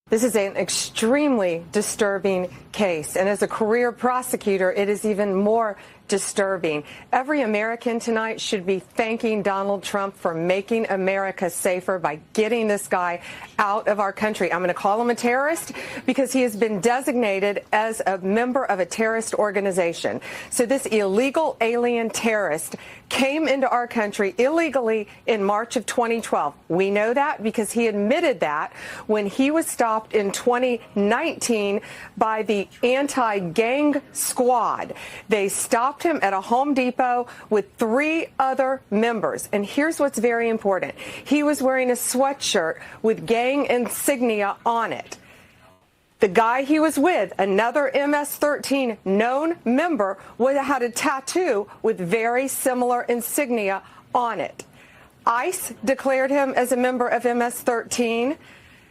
This is an extremely disturbing case, and as a career prosecutor, it is even more disturbing. Every American tonight should be thanking Donald Trump for making America safer by getting this guy out of our country. I'm going to call him a terrorist because he has been designated as a member of a terrorist organization. So this illegal alien terrorist came into our country illegally in March of 2012. We know that because he admitted that when he was stopped in 2019 by the anti-gang squad. They stopped him at a Home Depot with 3 other members. And here's what's very important. He was wearing a sweatshirt with gang insignia on it. The guy he was with, another MS-13 known member, had a tattoo with very similar insignia on it. ICE declared him as a member of MS-13.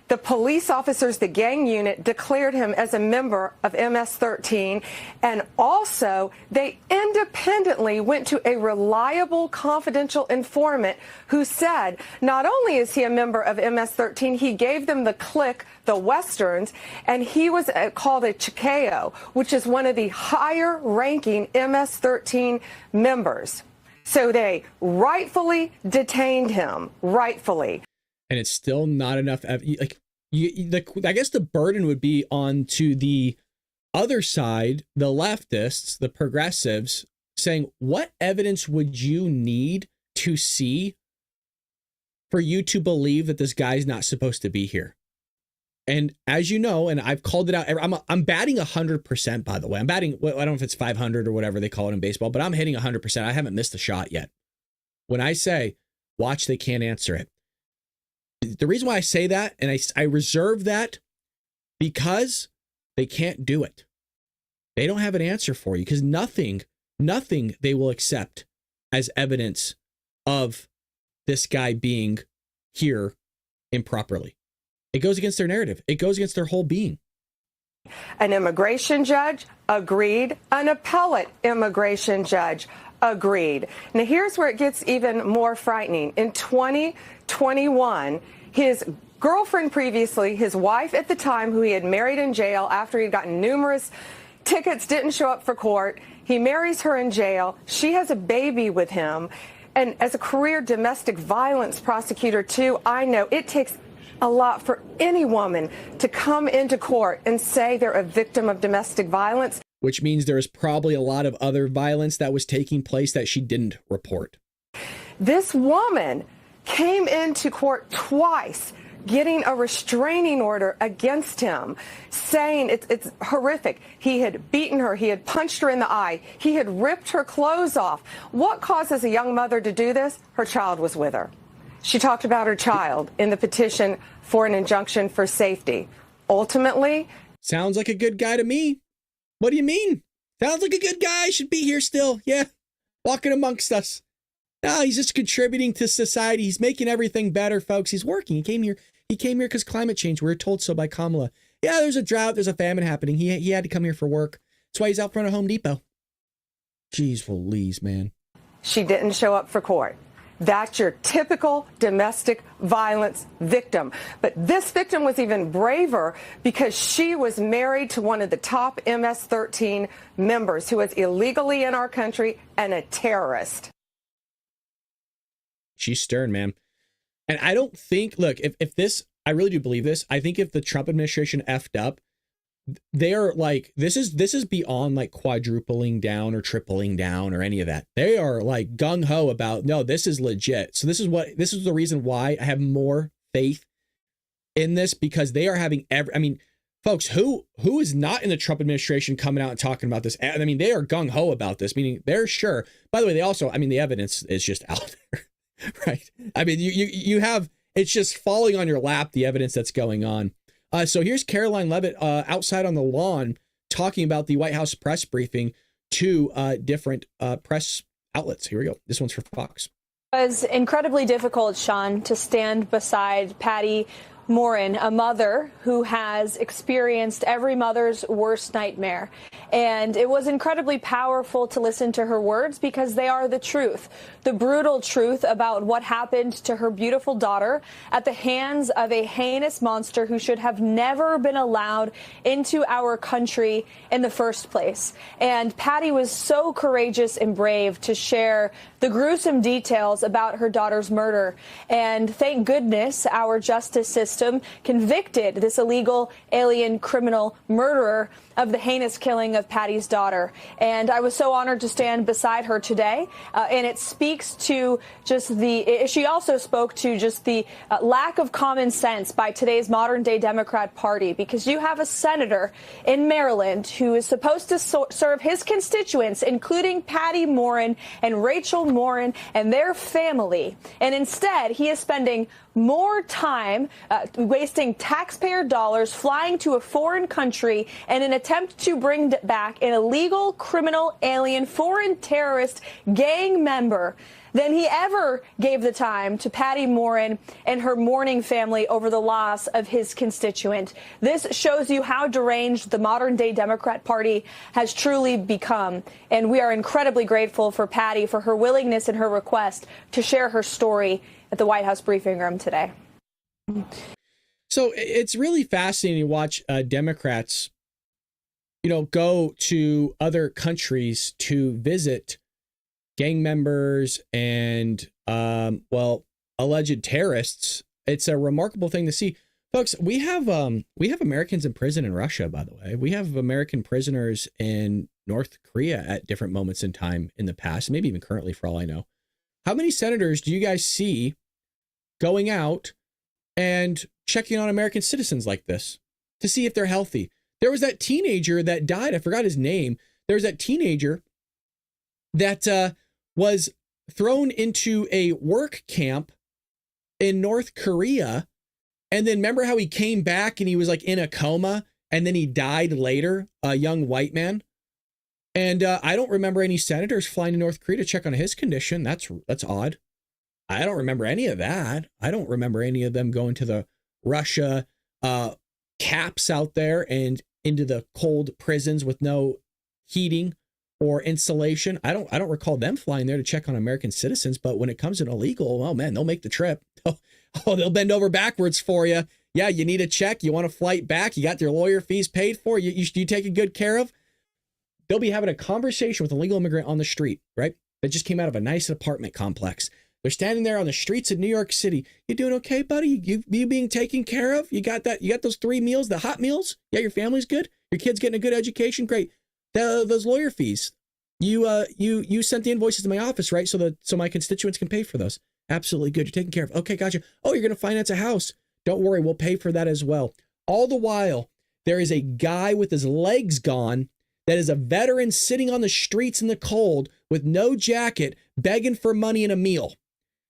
The police officers, the gang unit, declared him as a member of MS-13, and also they independently went to a reliable, confidential informant who said not only is he a member of MS-13, he gave them the clique, the Westerns, and he was called a Chicao, which is one of the higher-ranking MS-13 members. So they rightfully detained him, rightfully. And it's still not enough. Like, I guess the burden would be on to the other side, the leftists, the progressives, saying, what evidence would you need to see for you to believe that this guy's not supposed to be here? And as you know, and I've called it out, I'm batting 100%, by the way. I'm batting, I don't know if it's 500 or whatever they call it in baseball, but I'm hitting 100%. I haven't missed a shot yet. When I say, watch, they can't answer it. The reason why I say that, and I reserve that, because they can't do it. They don't have an answer for you, because nothing they will accept as evidence of this guy being here improperly. It goes against their narrative. It goes against their whole being. An immigration judge agreed. An appellate immigration judge agreed. Now, here's where it gets even more frightening. In 2021, his girlfriend previously, his wife at the time, who he had married in jail after he'd gotten numerous tickets, didn't show up for court. He marries her in jail. She has a baby with him. And as a career domestic violence prosecutor, too, I know it takes a lot for any woman to come into court and say they're a victim of domestic violence. Which means there is probably a lot of other violence that was taking place that she didn't report. This woman came into court twice, getting a restraining order against him, saying it's horrific. He had beaten her. He had punched her in the eye. He had ripped her clothes off. What causes a young mother to do this? Her child was with her. She talked about her child in the petition for an injunction for safety. Ultimately, sounds like a good guy to me. What do you mean? Sounds like a good guy. Should be here still. Yeah. Walking amongst us. No, he's just contributing to society. He's making everything better, folks. He's working. He came here. He came here because climate change. We were told so by Kamala. Yeah, there's a drought. There's a famine happening. He had to come here for work. That's why he's out front of Home Depot. Jeez Louise, man. She didn't show up for court. That's your typical domestic violence victim. But this victim was even braver because she was married to one of the top MS-13 members who is illegally in our country and a terrorist. She's stern, man. And I don't think, look, if this, I really do believe this. I think if the Trump administration effed up, they're like, this is beyond like quadrupling down or tripling down or any of that. They are like gung ho about, no, this is legit. So this is the reason why I have more faith in this, because they are having I mean, folks, who is not in the Trump administration coming out and talking about this? I mean, they are gung ho about this, meaning they're sure. By the way, they also, I mean, the evidence is just out there, right? I mean, you have, it's just falling on your lap, the evidence that's going on. So here's Caroline Leavitt outside on the lawn talking about the White House press briefing to different press outlets. Here we go. This one's for Fox. It was incredibly difficult, Sean, to stand beside Patty Morrin, a mother who has experienced every mother's worst nightmare. And it was incredibly powerful to listen to her words because they are the truth, the brutal truth about what happened to her beautiful daughter at the hands of a heinous monster who should have never been allowed into our country in the first place. And Patty was so courageous and brave to share the gruesome details about her daughter's murder. And thank goodness our justice system convicted this illegal alien criminal murderer of the heinous killing of Patty's daughter. And I was so honored to stand beside her today. And it speaks to just she also spoke to just the lack of common sense by today's modern day Democrat Party, because you have a senator in Maryland who is supposed to serve his constituents, including Patty Morrin and Rachel Morrin and their family. And instead, he is spending more time wasting taxpayer dollars flying to a foreign country in an attempt to bring back an illegal criminal alien foreign terrorist gang member than he ever gave the time to Patty Morrin and her mourning family over the loss of his constituent. This shows you how deranged the modern day Democrat Party has truly become. And we are incredibly grateful for Patty for her willingness and her request to share her story at the White House briefing room today. So it's really fascinating to watch Democrats, go to other countries to visit gang members and, alleged terrorists. It's a remarkable thing to see. Folks, we have Americans in prison in Russia, by the way. We have American prisoners in North Korea at different moments in time in the past, maybe even currently, for all I know. How many senators do you guys see going out and checking on American citizens like this to see if they're healthy? There was that teenager that died. I forgot his name. There was that teenager that was thrown into a work camp in North Korea. And then remember how he came back and he was like in a coma and then he died later, a young white man. And I don't remember any senators flying to North Korea to check on his condition. That's odd. I don't remember any of that. I don't remember any of them going to the Russia caps out there and into the cold prisons with no heating or insulation. I don't recall them flying there to check on American citizens. But when it comes to illegal, oh man, they'll make the trip. Oh, they'll bend over backwards for you. Yeah, you need a check. You want a flight back. You got your lawyer fees paid for. You taken good care of. They'll be having a conversation with a legal immigrant on the street, right? That just came out of a nice apartment complex. They're standing there on the streets of New York City. You doing okay, buddy? You being taken care of? You got that? You got those 3 meals, the hot meals? Yeah, your family's good. Your kid's getting a good education. Great. Those lawyer fees. You sent the invoices to my office, right? So my constituents can pay for those. Absolutely good. You're taken care of. Okay, gotcha. Oh, you're going to finance a house. Don't worry, we'll pay for that as well. All the while, there is a guy with his legs gone that is a veteran sitting on the streets in the cold with no jacket, begging for money and a meal.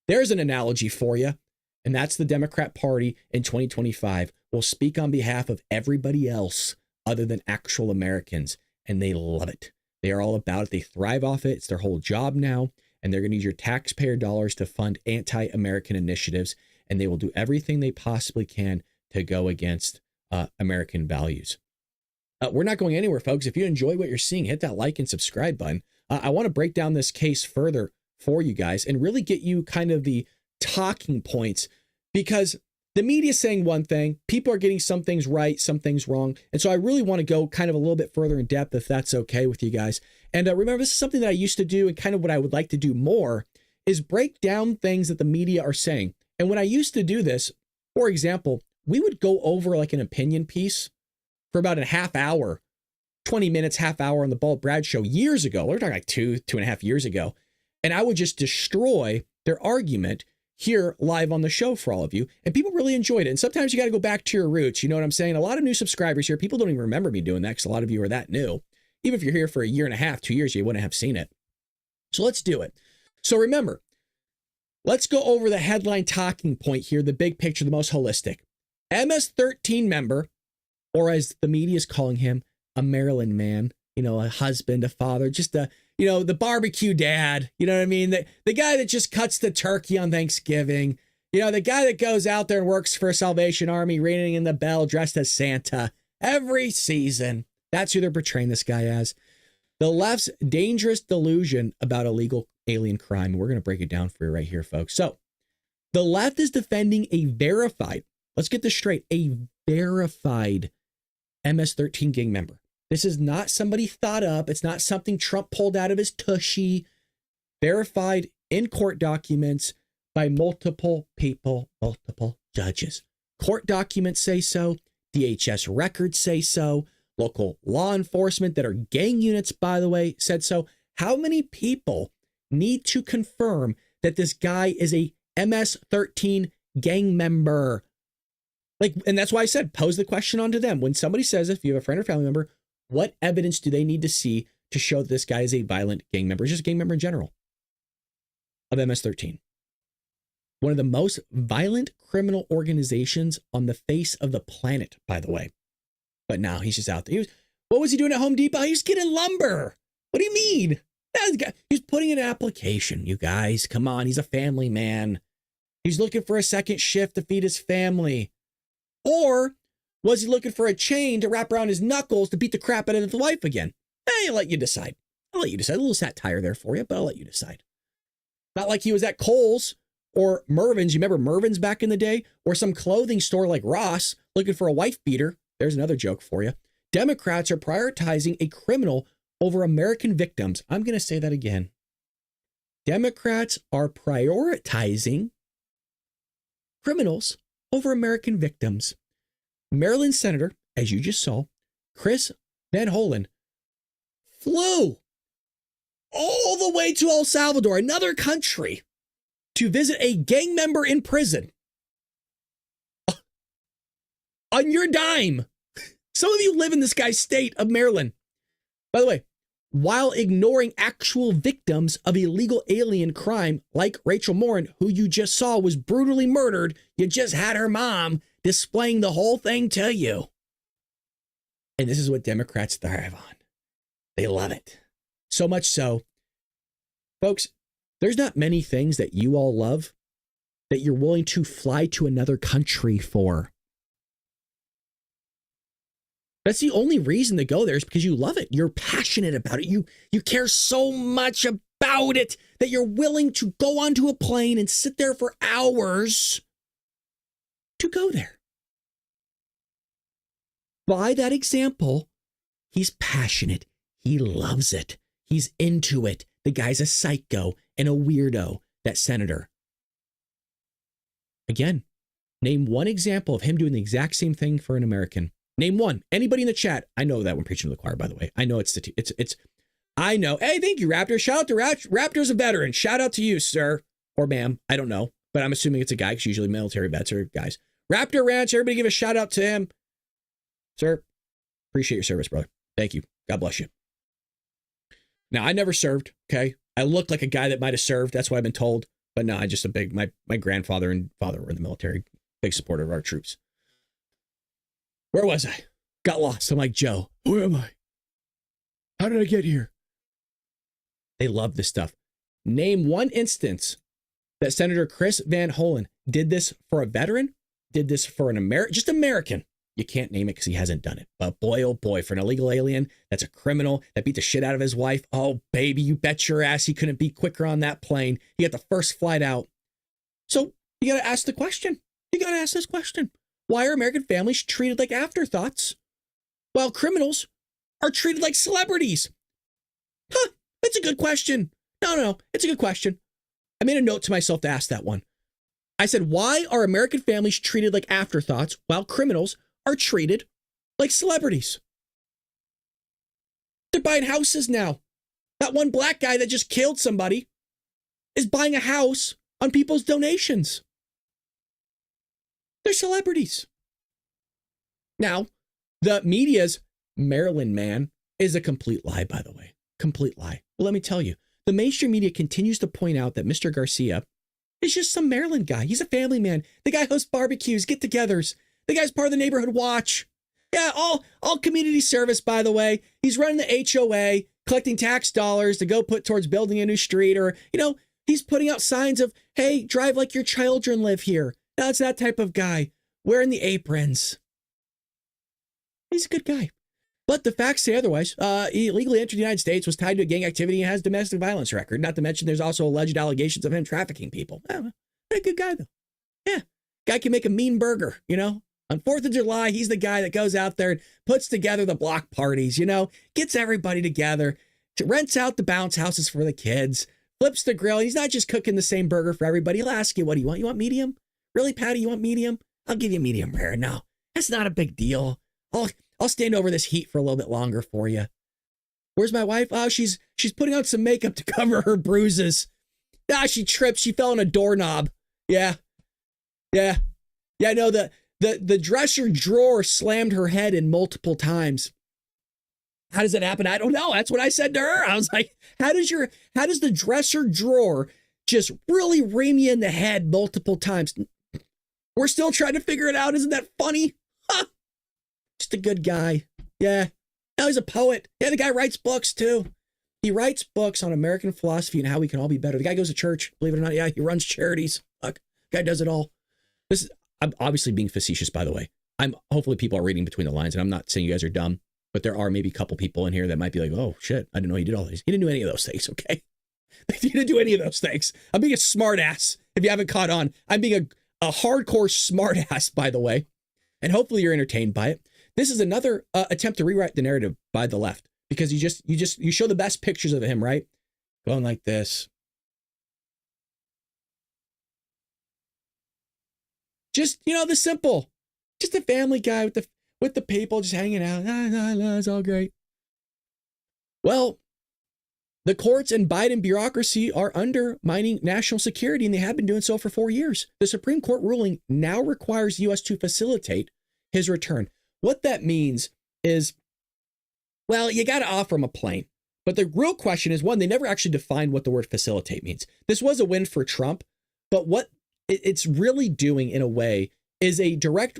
There's an analogy for you. And that's the Democrat Party in 2025 will speak on behalf of everybody else other than actual Americans. And they love it. They are all about it. They thrive off it. It's their whole job now. And they're going to use your taxpayer dollars to fund anti-American initiatives. and they will do everything they possibly can to go against American values. We're not going anywhere, folks. If you enjoy what you're seeing, hit that like and subscribe button. I want to break down this case further for you guys and really get you kind of the talking points, because the media is saying one thing, people are getting some things right, some things wrong. And so I really want to go kind of a little bit further in depth, if that's okay with you guys. And remember, this is something that I used to do, and kind of what I would like to do more is break down things that the media are saying. And when I used to do this, for example, we would go over like an opinion piece for about a half hour, 20 minutes, half hour on the Bald Brad show years ago. We're talking like 2.5 years ago. And I would just destroy their argument here live on the show for all of you. And people really enjoyed it. And sometimes you got to go back to your roots. You know what I'm saying? A lot of new subscribers here. People don't even remember me doing that because a lot of you are that new. Even if you're here for a year and a half, 2 years, you wouldn't have seen it. So let's do it. So remember, let's go over the headline talking point here, the big picture, the most holistic. MS-13 member, or as the media is calling him, a Maryland man, you know, a husband, a father, just a, you know, the barbecue dad, you know what I mean? The guy that just cuts the turkey on Thanksgiving, you know, the guy that goes out there and works for a Salvation Army, ringing in the bell, dressed as Santa every season. That's who they're portraying this guy as. The left's dangerous delusion about illegal alien crime. We're going to break it down for you right here, folks. So the left is defending a verified, let's get this straight, a verified MS-13 gang member. This is not somebody thought up. It's not something Trump pulled out of his tushy. Verified in court documents by multiple people, multiple judges. Court documents say so. DHS records say so. Local law enforcement that are gang units, by the way, said so. How many people need to confirm that this guy is a MS-13 gang member? Like, and that's why I said, pose the question onto them. When somebody says, if you have a friend or family member, what evidence do they need to see to show that this guy is a violent gang member, just a gang member in general, of MS-13? One of the most violent criminal organizations on the face of the planet, by the way. But now he's just out there. What was he doing at Home Depot? He was getting lumber. What do you mean? He's putting in an application, you guys. Come on, he's a family man. He's looking for a second shift to feed his family. Or was he looking for a chain to wrap around his knuckles to beat the crap out of his wife again? I'll let you decide. I'll let you decide. A little satire there for you, but I'll let you decide. Not like he was at Kohl's or Mervyn's. You remember Mervyn's back in the day? Or some clothing store like Ross looking for a wife beater. There's another joke for you. Democrats are prioritizing a criminal over American victims. I'm going to say that again. Democrats are prioritizing criminals over American victims. Maryland Senator, as you just saw, Chris Van Hollen, flew all the way to El Salvador, another country, to visit a gang member in prison. On your dime. Some of you live in this guy's state of Maryland. By the way, while ignoring actual victims of illegal alien crime like Rachel Morrin, who you just saw was brutally murdered, you just had her mom displaying the whole thing to you. And this is what Democrats thrive on. They love it. So much so, folks, there's not many things that you all love that you're willing to fly to another country for. That's the only reason to go there, is because you love it. You're passionate about it. You care so much about it that you're willing to go onto a plane and sit there for hours to go there. By that example, he's passionate. He loves it. He's into it. The guy's a psycho and a weirdo, that senator. Again, name one example of him doing the exact same thing for an American. Name one. Anybody in the chat? I know that one, preaching to the choir, by the way. I know it's I know. Hey, thank you, Raptor. Shout out to Raptor's a veteran. Shout out to you, sir or ma'am. I don't know, but I'm assuming it's a guy because usually military vets are guys. Raptor Ranch. Everybody give a shout out to him. Sir, appreciate your service, brother. Thank you. God bless you. Now, I never served. Okay. I look like a guy that might have served. That's what I've been told. But no, I just my grandfather and father were in the military. Big supporter of our troops. Where was I? Got lost. I'm like, Joe, where am I? How did I get here? They love this stuff. Name one instance that Senator Chris Van Hollen did this for a veteran, did this for an just American. You can't name it because he hasn't done it. But boy, oh boy, for an illegal alien that's a criminal that beat the shit out of his wife. Oh, baby, you bet your ass he couldn't be quicker on that plane. He got the first flight out. So you got to ask the question. You got to ask this question. Why are American families treated like afterthoughts while criminals are treated like celebrities? Huh, that's a good question. No, it's a good question. I made a note to myself to ask that one. I said, why are American families treated like afterthoughts while criminals are treated like celebrities? They're buying houses now. That one black guy that just killed somebody is buying a house on people's donations. They're celebrities. Now, the media's Maryland man is a complete lie, by the way. Complete lie. Well, let me tell you, the mainstream media continues to point out that Mr. Garcia is just some Maryland guy. He's a family man. The guy hosts barbecues, get-togethers. The guy's part of the neighborhood watch. Yeah, all community service, by the way. He's running the HOA, collecting tax dollars to go put towards building a new street, or, he's putting out signs of, hey, drive like your children live here. Now, it's that type of guy, wearing the aprons. He's a good guy. But the facts say otherwise. He illegally entered the United States, was tied to a gang activity, and has domestic violence record. Not to mention there's also alleged allegations of him trafficking people. A good guy, though. Yeah, guy can make a mean burger, On 4th of July, he's the guy that goes out there and puts together the block parties, gets everybody together, rents out the bounce houses for the kids, flips the grill. He's not just cooking the same burger for everybody. He'll ask you, what do you want? You want medium? Really, Patty, you want medium? I'll give you medium rare. No, that's not a big deal. I'll stand over this heat for a little bit longer for you. Where's my wife? Oh, she's putting on some makeup to cover her bruises. She tripped. She fell on a doorknob. Yeah. I know the dresser drawer slammed her head in multiple times. How does that happen? I don't know. That's what I said to her. I was like, how does the dresser drawer just really ram you in the head multiple times? We're still trying to figure it out. Isn't that funny? Huh. Just a good guy. Yeah. Now he's a poet. Yeah, the guy writes books too. He writes books on American philosophy and how we can all be better. The guy goes to church, believe it or not. Yeah, he runs charities. Fuck. Guy does it all. I'm obviously being facetious, by the way. Hopefully people are reading between the lines, and I'm not saying you guys are dumb, but there are maybe a couple people in here that might be like, oh shit, I didn't know he did all these. He didn't do any of those things, okay? He didn't do any of those things. I'm being a smart ass. If you haven't caught on, I'm being a hardcore smart ass, by the way. And hopefully you're entertained by it. This is another attempt to rewrite the narrative by the left, because you show the best pictures of him, right? Going like this. Just, the simple, just a family guy with the people just hanging out. It's all great. Well, the courts and Biden bureaucracy are undermining national security, and they have been doing so for 4 years. The Supreme Court ruling now requires the U.S. to facilitate his return. What that means is, well, you got to offer him a plane. But the real question is, one, they never actually defined what the word facilitate means. This was a win for Trump, but what it's really doing in a way is a direct,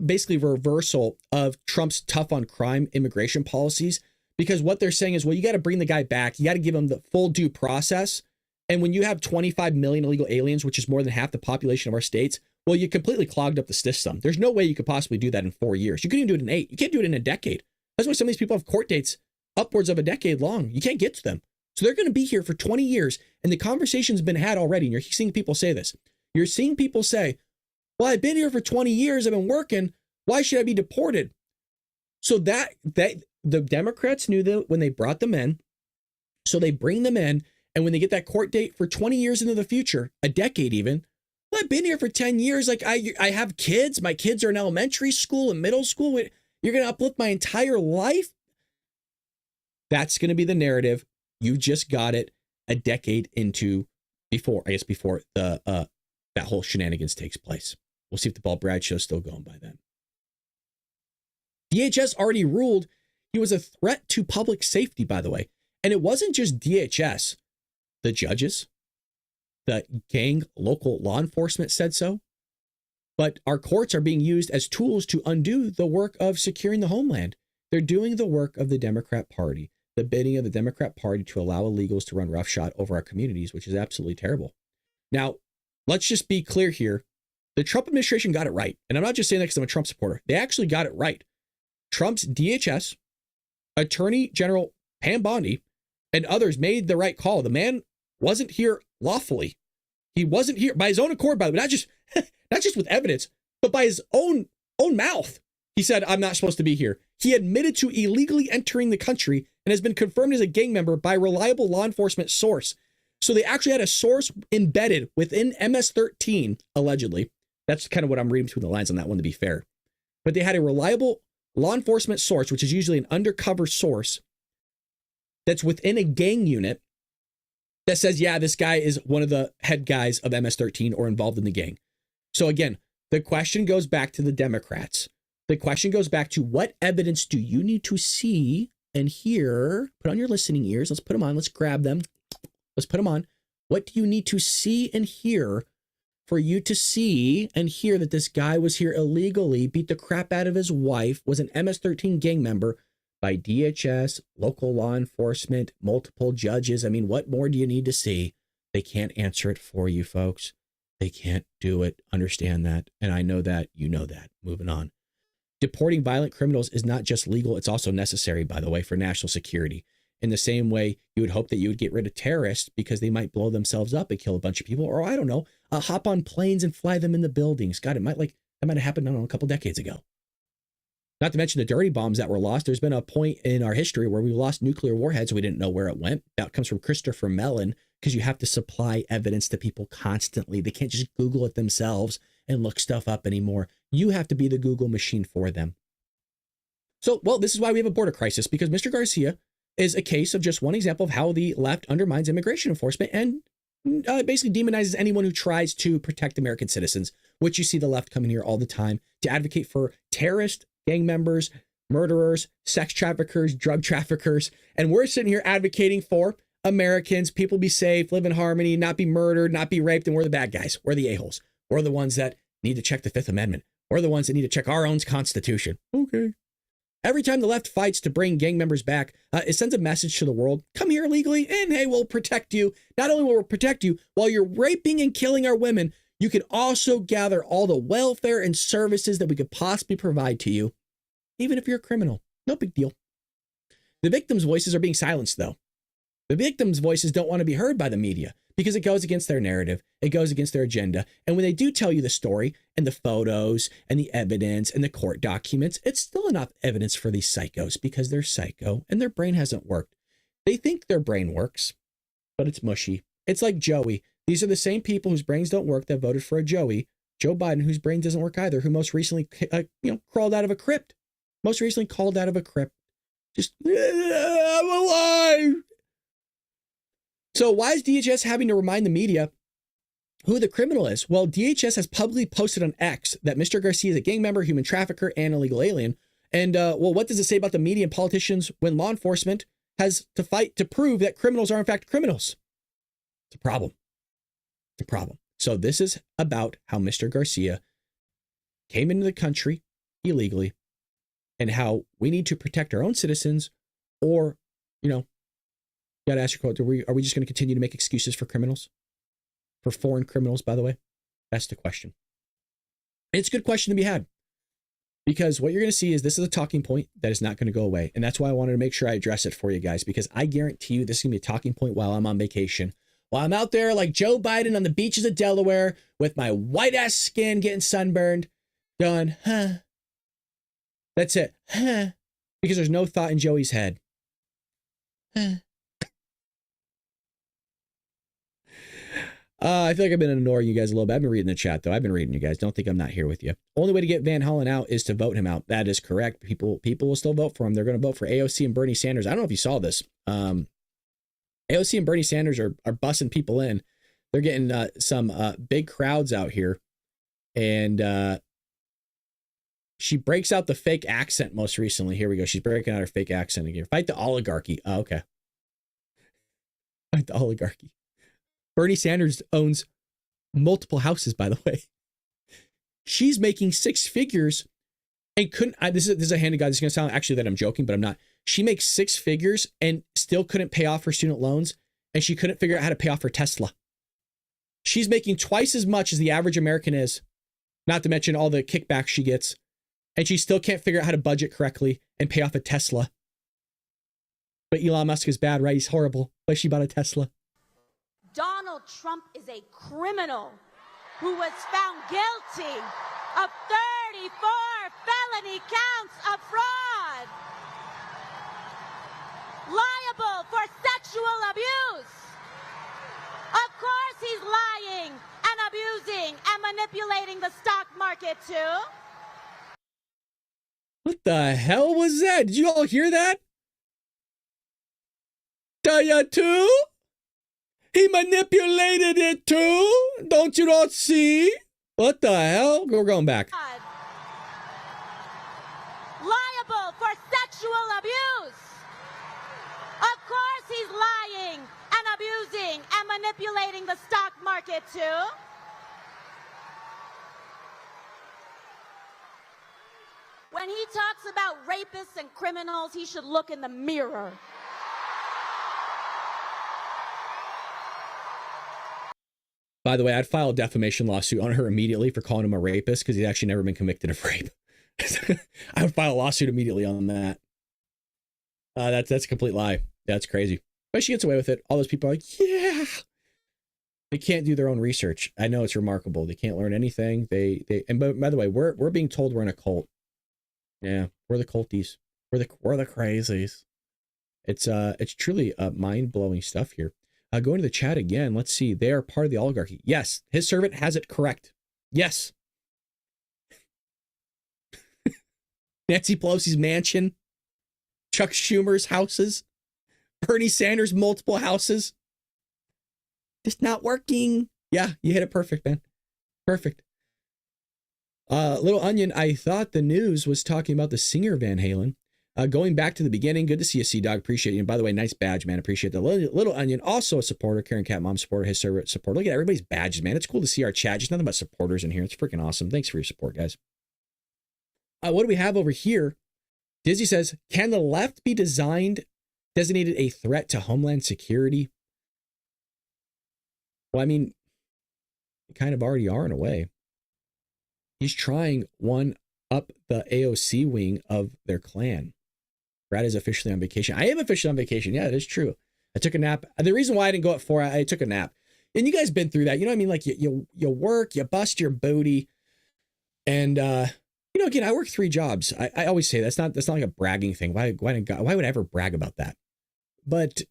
basically reversal of Trump's tough on crime immigration policies, because what they're saying is, well, you got to bring the guy back. You got to give him the full due process. And when you have 25 million illegal aliens, which is more than half the population of our states, well, you completely clogged up the system. There's no way you could possibly do that in 4 years. You couldn't even do it in 8. You can't do it in a decade. That's why some of these people have court dates upwards of a decade long. You can't get to them. So they're going to be here for 20 years. And the conversation's been had already. And you're seeing people say this. You're seeing people say, well, I've been here for 20 years. I've been working. Why should I be deported? So that the Democrats knew that when they brought them in. So they bring them in. And when they get that court date for 20 years into the future, a decade even, well, I've been here for 10 years. Like I have kids. My kids are in elementary school and middle school. You're going to uplift my entire life. That's going to be the narrative. You just got it a decade before the that whole shenanigans takes place. We'll see if the Paul Brad show's still going by then. DHS already ruled he was a threat to public safety, by the way. And it wasn't just DHS. The judges, the gang local law enforcement said so. But our courts are being used as tools to undo the work of securing the homeland. They're doing the work of the Democrat Party, the bidding of the Democrat Party to allow illegals to run roughshod over our communities, which is absolutely terrible. Now, let's just be clear here. The Trump administration got it right. And I'm not just saying that because I'm a Trump supporter. They actually got it right. Trump's DHS, Attorney General Pam Bondi, and others made the right call. The man wasn't here lawfully. He wasn't here by his own accord, by the way, not just with evidence, but by his own mouth. He said, I'm not supposed to be here. He admitted to illegally entering the country and has been confirmed as a gang member by a reliable law enforcement source. So they actually had a source embedded within MS-13, allegedly. That's kind of what I'm reading between the lines on that one, to be fair. But they had a reliable law enforcement source, which is usually an undercover source that's within a gang unit that says, yeah, this guy is one of the head guys of MS-13 or involved in the gang. So again, the question goes back to the Democrats. The question goes back to, what evidence do you need to see and hear? Put on your listening ears. Let's put them on. Let's grab them. Let's put them on. What do you need to see and hear for you to see and hear that this guy was here illegally, beat the crap out of his wife, was an MS-13 gang member by DHS, local law enforcement, multiple judges? I mean, what more do you need to see? They can't answer it for you, folks. They can't do it. Understand that. And I know that. You know that. Moving on. Deporting violent criminals is not just legal. It's also necessary, by the way, for national security. In the same way, you would hope that you would get rid of terrorists because they might blow themselves up and kill a bunch of people. Or I don't know, hop on planes and fly them in the buildings. God, that might have happened, I don't know, a couple decades ago. Not to mention the dirty bombs that were lost. There's been a point in our history where we lost nuclear warheads. We didn't know where it went. That comes from Christopher Mellon, because you have to supply evidence to people constantly. They can't just Google it themselves and look stuff up anymore. You have to be the Google machine for them. So, well, this is why we have a border crisis, because Mr. Garcia is a case of just one example of how the left undermines immigration enforcement and basically demonizes anyone who tries to protect American citizens, which you see the left coming here all the time to advocate for terrorists, gang members, murderers, sex traffickers, drug traffickers. And we're sitting here advocating for Americans, people be safe, live in harmony, not be murdered, not be raped. And we're the bad guys. We're the a-holes. We're the ones that need to check the Fifth Amendment. We're the ones that need to check our own Constitution. Okay. Every time the left fights to bring gang members back, it sends a message to the world. Come here legally and hey, we'll protect you. Not only will we protect you while you're raping and killing our women, you can also gather all the welfare and services that we could possibly provide to you, even if you're a criminal. No big deal. The victims' voices are being silenced, though. The victims' voices don't want to be heard by the media because it goes against their narrative. It goes against their agenda. And when they do tell you the story and the photos and the evidence and the court documents, it's still enough evidence for these psychos because they're psycho and their brain hasn't worked. They think their brain works, but it's mushy. It's like Joey. These are the same people whose brains don't work that voted for a Joe Biden, whose brain doesn't work either, who most recently, crawled out of a crypt. Most recently called out of a crypt. Just, I'm alive. So why is DHS having to remind the media who the criminal is? Well, DHS has publicly posted on X that Mr. Garcia is a gang member, human trafficker, and illegal alien. And, well, what does it say about the media and politicians when law enforcement has to fight to prove that criminals are in fact criminals? It's a problem. It's a problem. So this is about how Mr. Garcia came into the country illegally and how we need to protect our own citizens, or, you got to ask your quote, are we just going to continue to make excuses for criminals? For foreign criminals, by the way? That's the question. And it's a good question to be had, because what you're going to see is this is a talking point that is not going to go away. And that's why I wanted to make sure I address it for you guys, because I guarantee you this is going to be a talking point while I'm on vacation. While I'm out there like Joe Biden on the beaches of Delaware with my white ass skin getting sunburned, going, huh? That's it. Huh? Because there's no thought in Joey's head. Huh? I feel like I've been ignoring you guys a little bit. I've been reading the chat, though. I've been reading you guys. Don't think I'm not here with you. Only way to get Van Hollen out is to vote him out. That is correct. People will still vote for him. They're going to vote for AOC and Bernie Sanders. I don't know if you saw this. AOC and Bernie Sanders are bussing people in. They're getting some big crowds out here. And she breaks out the fake accent most recently. Here we go. She's breaking out her fake accent again. Fight the oligarchy. Oh, okay. Fight the oligarchy. Bernie Sanders owns multiple houses, by the way. She's making six figures and couldn't. This is a hand of God. This is going to sound actually that I'm joking, but I'm not. She makes six figures and still couldn't pay off her student loans, and she couldn't figure out how to pay off her Tesla. She's making twice as much as the average American is, not to mention all the kickbacks she gets. And she still can't figure out how to budget correctly and pay off a Tesla. But Elon Musk is bad, right? He's horrible. But she bought a Tesla. Donald Trump is a criminal who was found guilty of 34 felony counts of fraud, liable for sexual abuse. Of course he's lying and abusing and manipulating the stock market too. What the hell was that? Did you all hear that? Daya too? He manipulated it too? Don't you not see? What the hell? We're going back. Liable for sexual abuse. Of course he's lying and abusing and manipulating the stock market too. When he talks about rapists and criminals, he should look in the mirror. By the way, I'd file a defamation lawsuit on her immediately for calling him a rapist because he's actually never been convicted of rape. I would file a lawsuit immediately on that. That's a complete lie. That's crazy. But she gets away with it. All those people are like, yeah. They can't do their own research. I know, it's remarkable. They can't learn anything. And by the way, we're being told we're in a cult. Yeah, we're the culties. We're the crazies. It's truly mind-blowing stuff here. Going to the chat again. Let's see. They are part of the oligarchy. Yes, his servant has it correct. Yes. Nancy Pelosi's mansion, Chuck Schumer's houses, Bernie Sanders' multiple houses. Just not working. Yeah, you hit it perfect, man. Perfect. Little Onion, I thought the news was talking about the singer Van Halen. Going back to the beginning, good to see you, Sea-Dog. Appreciate you. And by the way, nice badge, man. Appreciate that. Little Onion, also a supporter. Karen Cat Mom supporter, his servant supporter. Look at everybody's badges, man. It's cool to see our chat. Just nothing but supporters in here. It's freaking awesome. Thanks for your support, guys. What do we have over here? Dizzy says, can the left be designated a threat to Homeland Security? Well, I mean, they kind of already are in a way. He's trying one up the AOC wing of their clan. Brad is officially on vacation. I am officially on vacation. Yeah, that is true. I took a nap. The reason why I didn't go at 4, I took a nap. And you guys been through that. You know what I mean? Like you work, you bust your booty. And, again, I work 3 jobs. I always say that's not like a bragging thing. Why would I ever brag about that? But,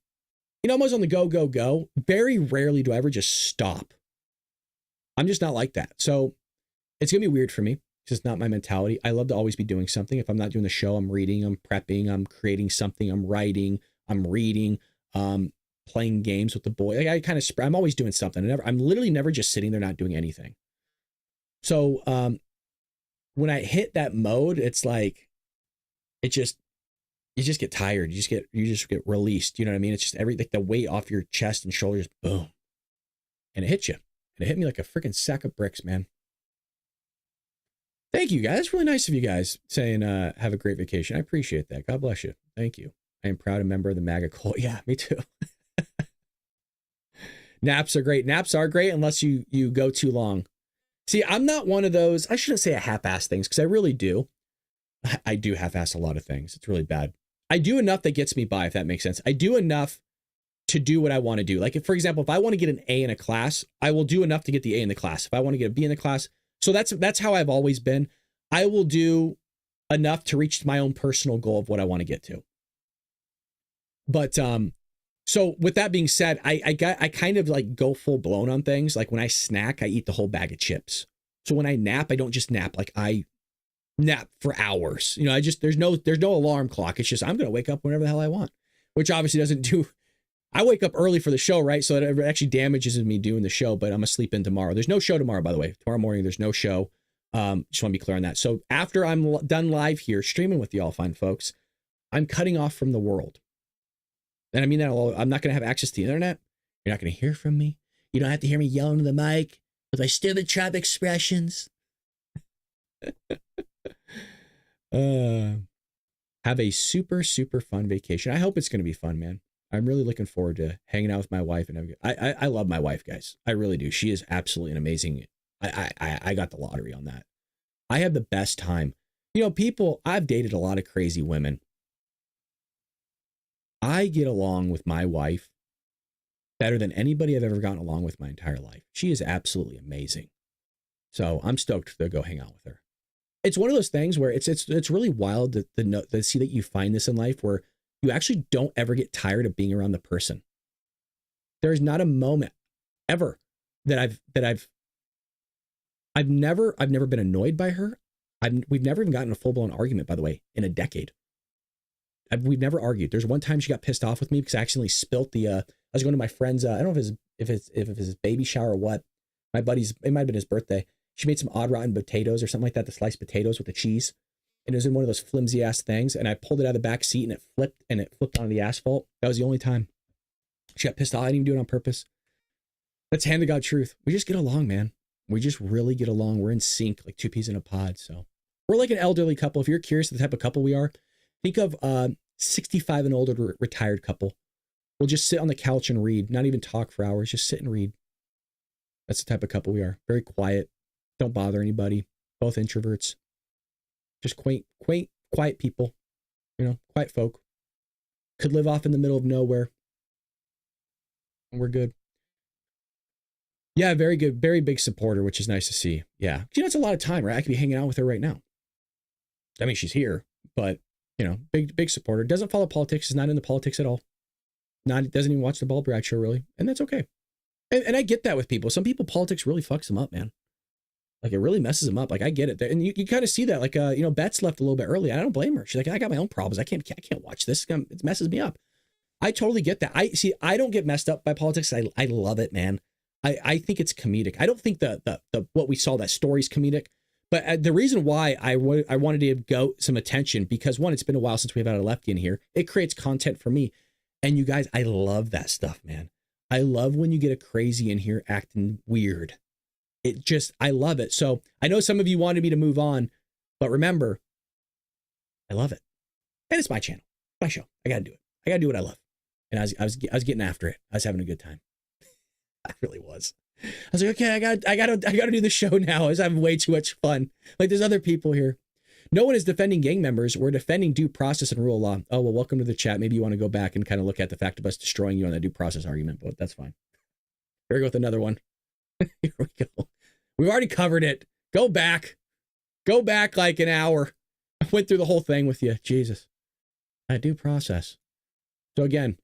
I'm always on the go. Very rarely do I ever just stop. I'm just not like that. So it's going to be weird for me. It's just not my mentality. I love to always be doing something. If I'm not doing the show, I'm reading, I'm prepping, I'm creating something, I'm writing, I'm reading, playing games with the boy. Like I'm always doing something. I'm literally never just sitting there not doing anything. So when I hit that mode, it's like, you just get tired. You just get released. You know what I mean? It's just like the weight off your chest and shoulders, boom. And it hits you. And it hit me like a freaking sack of bricks, man. Thank you, guys. It's really nice of you guys saying, have a great vacation. I appreciate that. God bless you. Thank you. I am proud a member of the MAGA cult. Yeah, me too. Naps are great. Naps are great unless you go too long. See, I'm not one of those, I shouldn't say I half-ass things because I really do. I do half-ass a lot of things. It's really bad. I do enough that gets me by, if that makes sense. I do enough to do what I want to do. Like, for example, if I want to get an A in a class, I will do enough to get the A in the class. If I want to get a B in the class, so that's how I've always been. I will do enough to reach my own personal goal of what I want to get to. But so with that being said, I kind of like go full blown on things. Like when I snack, I eat the whole bag of chips. So when I nap, I don't just nap. Like I nap for hours. There's no alarm clock. It's just I'm gonna wake up whenever the hell I want, which obviously doesn't do. I wake up early for the show, right? So it actually damages me doing the show, but I'm gonna sleep in tomorrow. There's no show tomorrow, by the way. Tomorrow morning, there's no show. Just want to be clear on that. So after I'm done live here, streaming with y'all fine folks, I'm cutting off from the world. And I mean that I'm not going to have access to the internet. You're not going to hear from me. You don't have to hear me yelling to the mic with my stupid Trump expressions. Have a super, super fun vacation. I hope it's going to be fun, man. I'm really looking forward to hanging out with my wife. And I love my wife, guys. I really do. She is absolutely an amazing. I got the lottery on that. I have the best time. You know, people, I've dated a lot of crazy women. I get along with my wife better than anybody I've ever gotten along with my entire life. She is absolutely amazing. So I'm stoked to go hang out with her. It's one of those things where it's really wild to see that you find this in life where you actually don't ever get tired of being around the person. There's not a moment ever that I've never been annoyed by her. We've never even gotten a full-blown argument, by the way, in a decade. We've never argued. There's one time she got pissed off with me because I accidentally spilt I was going to my friend's, I don't know if it's his baby shower or what. My buddy's, it might have been his birthday. She made some odd rotten potatoes or something like that, the sliced potatoes with the cheese. And it was in one of those flimsy ass things. And I pulled it out of the back seat and it flipped onto the asphalt. That was the only time she got pissed off. I didn't even do it on purpose. That's hand to God truth. We just get along, man. We just really get along. We're in sync, like two peas in a pod. So we're like an elderly couple. If you're curious of the type of couple we are, think of 65 and older retired couple. We'll just sit on the couch and read, not even talk for hours, just sit and read. That's the type of couple we are. Very quiet. Don't bother anybody. Both introverts. Just quaint, quiet people. You know, quiet folk. Could live off in the middle of nowhere. And we're good. Yeah, very good. Very big supporter, which is nice to see. Yeah. You know, it's a lot of time, right? I could be hanging out with her right now. I mean, she's here, but, you know, big supporter. Doesn't follow politics. Is not into politics at all. Doesn't even watch the Ball Bragg show, really. And that's okay. And I get that with people. Some people, politics really fucks them up, man. Like, it really messes them up. Like, I get it. And you kind of see that. Like, you know, Bets left a little bit early. I don't blame her. She's like, I got my own problems. I can't watch this. It messes me up. I totally get that. I don't get messed up by politics. I love it, man. I think it's comedic. I don't think the what we saw, that story's comedic. But the reason why I wanted to give Goat some attention, because one, it's been a while since we've had a lefty in here. It creates content for me. And you guys, I love that stuff, man. I love when you get a crazy in here acting weird. I love it. So I know some of you wanted me to move on, but remember, I love it. And it's my channel, my show. I got to do it. I got to do what I love. And I was getting after it. I was having a good time. I really was. I was like, okay, I got to do the show now. I was having way too much fun. Like, there's other people here. No one is defending gang members. We're defending due process and rule of law. Oh, well, welcome to the chat. Maybe you want to go back and kind of look at the fact of us destroying you on that due process argument, but that's fine. Here we go with another one. Here we go. We've already covered it. Go back like an hour. I went through the whole thing with you. Jesus. That due process. So again,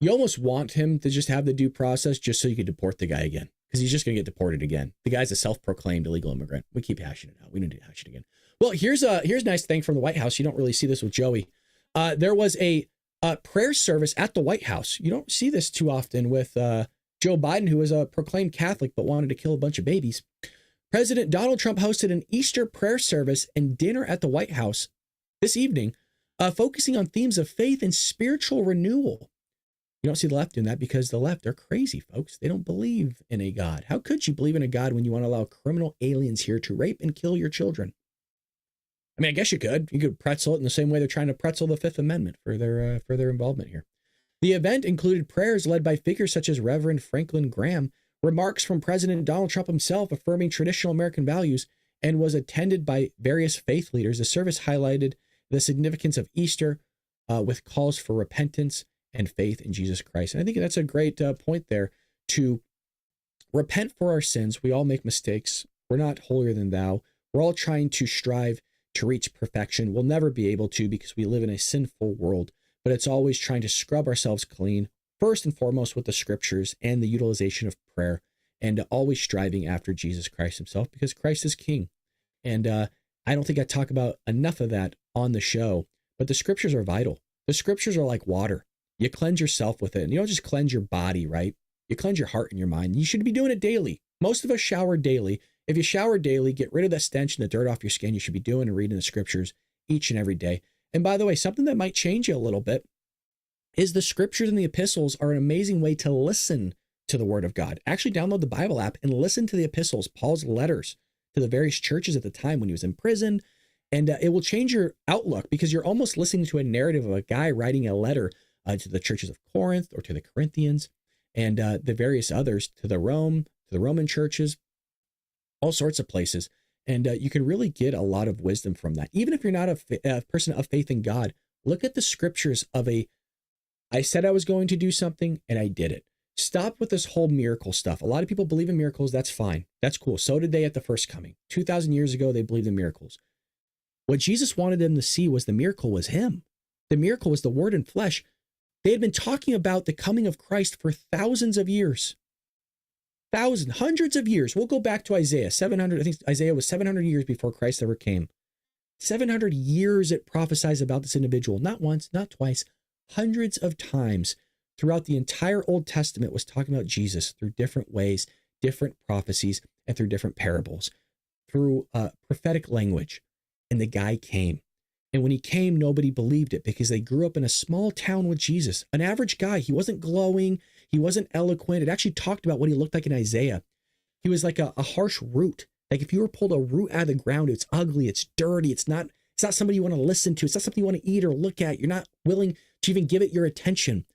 you almost want him to just have the due process just so you can deport the guy again, because he's just going to get deported again. The guy's a self-proclaimed illegal immigrant. We keep hashing it out. We need to hash it again. Well, here's a nice thing from the White House. You don't really see this with Joey. There was a prayer service at the White House. You don't see this too often with Joe Biden, who is a proclaimed Catholic but wanted to kill a bunch of babies. President Donald Trump hosted an Easter prayer service and dinner at the White House this evening, focusing on themes of faith and spiritual renewal. You don't see the left doing that because the left, they're crazy, folks. They don't believe in a God. How could you believe in a God when you want to allow criminal aliens here to rape and kill your children? I mean, I guess you could. You could pretzel it in the same way they're trying to pretzel the Fifth Amendment for their involvement here. The event included prayers led by figures such as Reverend Franklin Graham, remarks from President Donald Trump himself affirming traditional American values, and was attended by various faith leaders. The service highlighted the significance of Easter with calls for repentance and faith in Jesus Christ. And I think that's a great point there, to repent for our sins. We all make mistakes. We're not holier than thou. We're all trying to strive to reach perfection. We'll never be able to because we live in a sinful world, but it's always trying to scrub ourselves clean, first and foremost with the scriptures and the utilization of prayer, and always striving after Jesus Christ himself, because Christ is king. And I don't think I talk about enough of that on the show, but the scriptures are vital. The scriptures are like water. You cleanse yourself with it. And you don't just cleanse your body, right? You cleanse your heart and your mind. You should be doing it daily. Most of us shower daily. If you shower daily, get rid of that stench and the dirt off your skin. You should be doing and reading the scriptures each and every day. And by the way, something that might change you a little bit is the scriptures and the epistles are an amazing way to listen to the word of God. Actually download the Bible app and listen to the epistles, Paul's letters to the various churches at the time when he was in prison. And it will change your outlook, because you're almost listening to a narrative of a guy writing a letter to the churches of Corinth or to the Corinthians, and the various others, to the Roman churches, all sorts of places. And you can really get a lot of wisdom from that. Even if you're not a person of faith in God, look at the scriptures of I said I was going to do something and I did it. Stop with this whole miracle stuff. A lot of people believe in miracles. That's fine. That's cool. So did they at the first coming. 2,000 years ago, they believed in miracles. What Jesus wanted them to see was the miracle was him. The miracle was the word in flesh. They had been talking about the coming of Christ for thousands of years. Hundreds of years. We'll go back to Isaiah, 700. I think Isaiah was 700 years before Christ ever came. 700 years it prophesies about this individual. Not once, not twice, hundreds of times throughout the entire Old Testament was talking about Jesus through different ways, different prophecies, and through different parables, through prophetic language. And the guy came. And when he came, nobody believed it because they grew up in a small town with Jesus. An average guy. He wasn't glowing. He wasn't eloquent. It actually talked about what he looked like in Isaiah. He was like a harsh root. Like if you were pulled a root out of the ground, it's ugly, it's dirty, it's not somebody you want to listen to. It's not something you want to eat or look at. You're not willing to even give it your attention.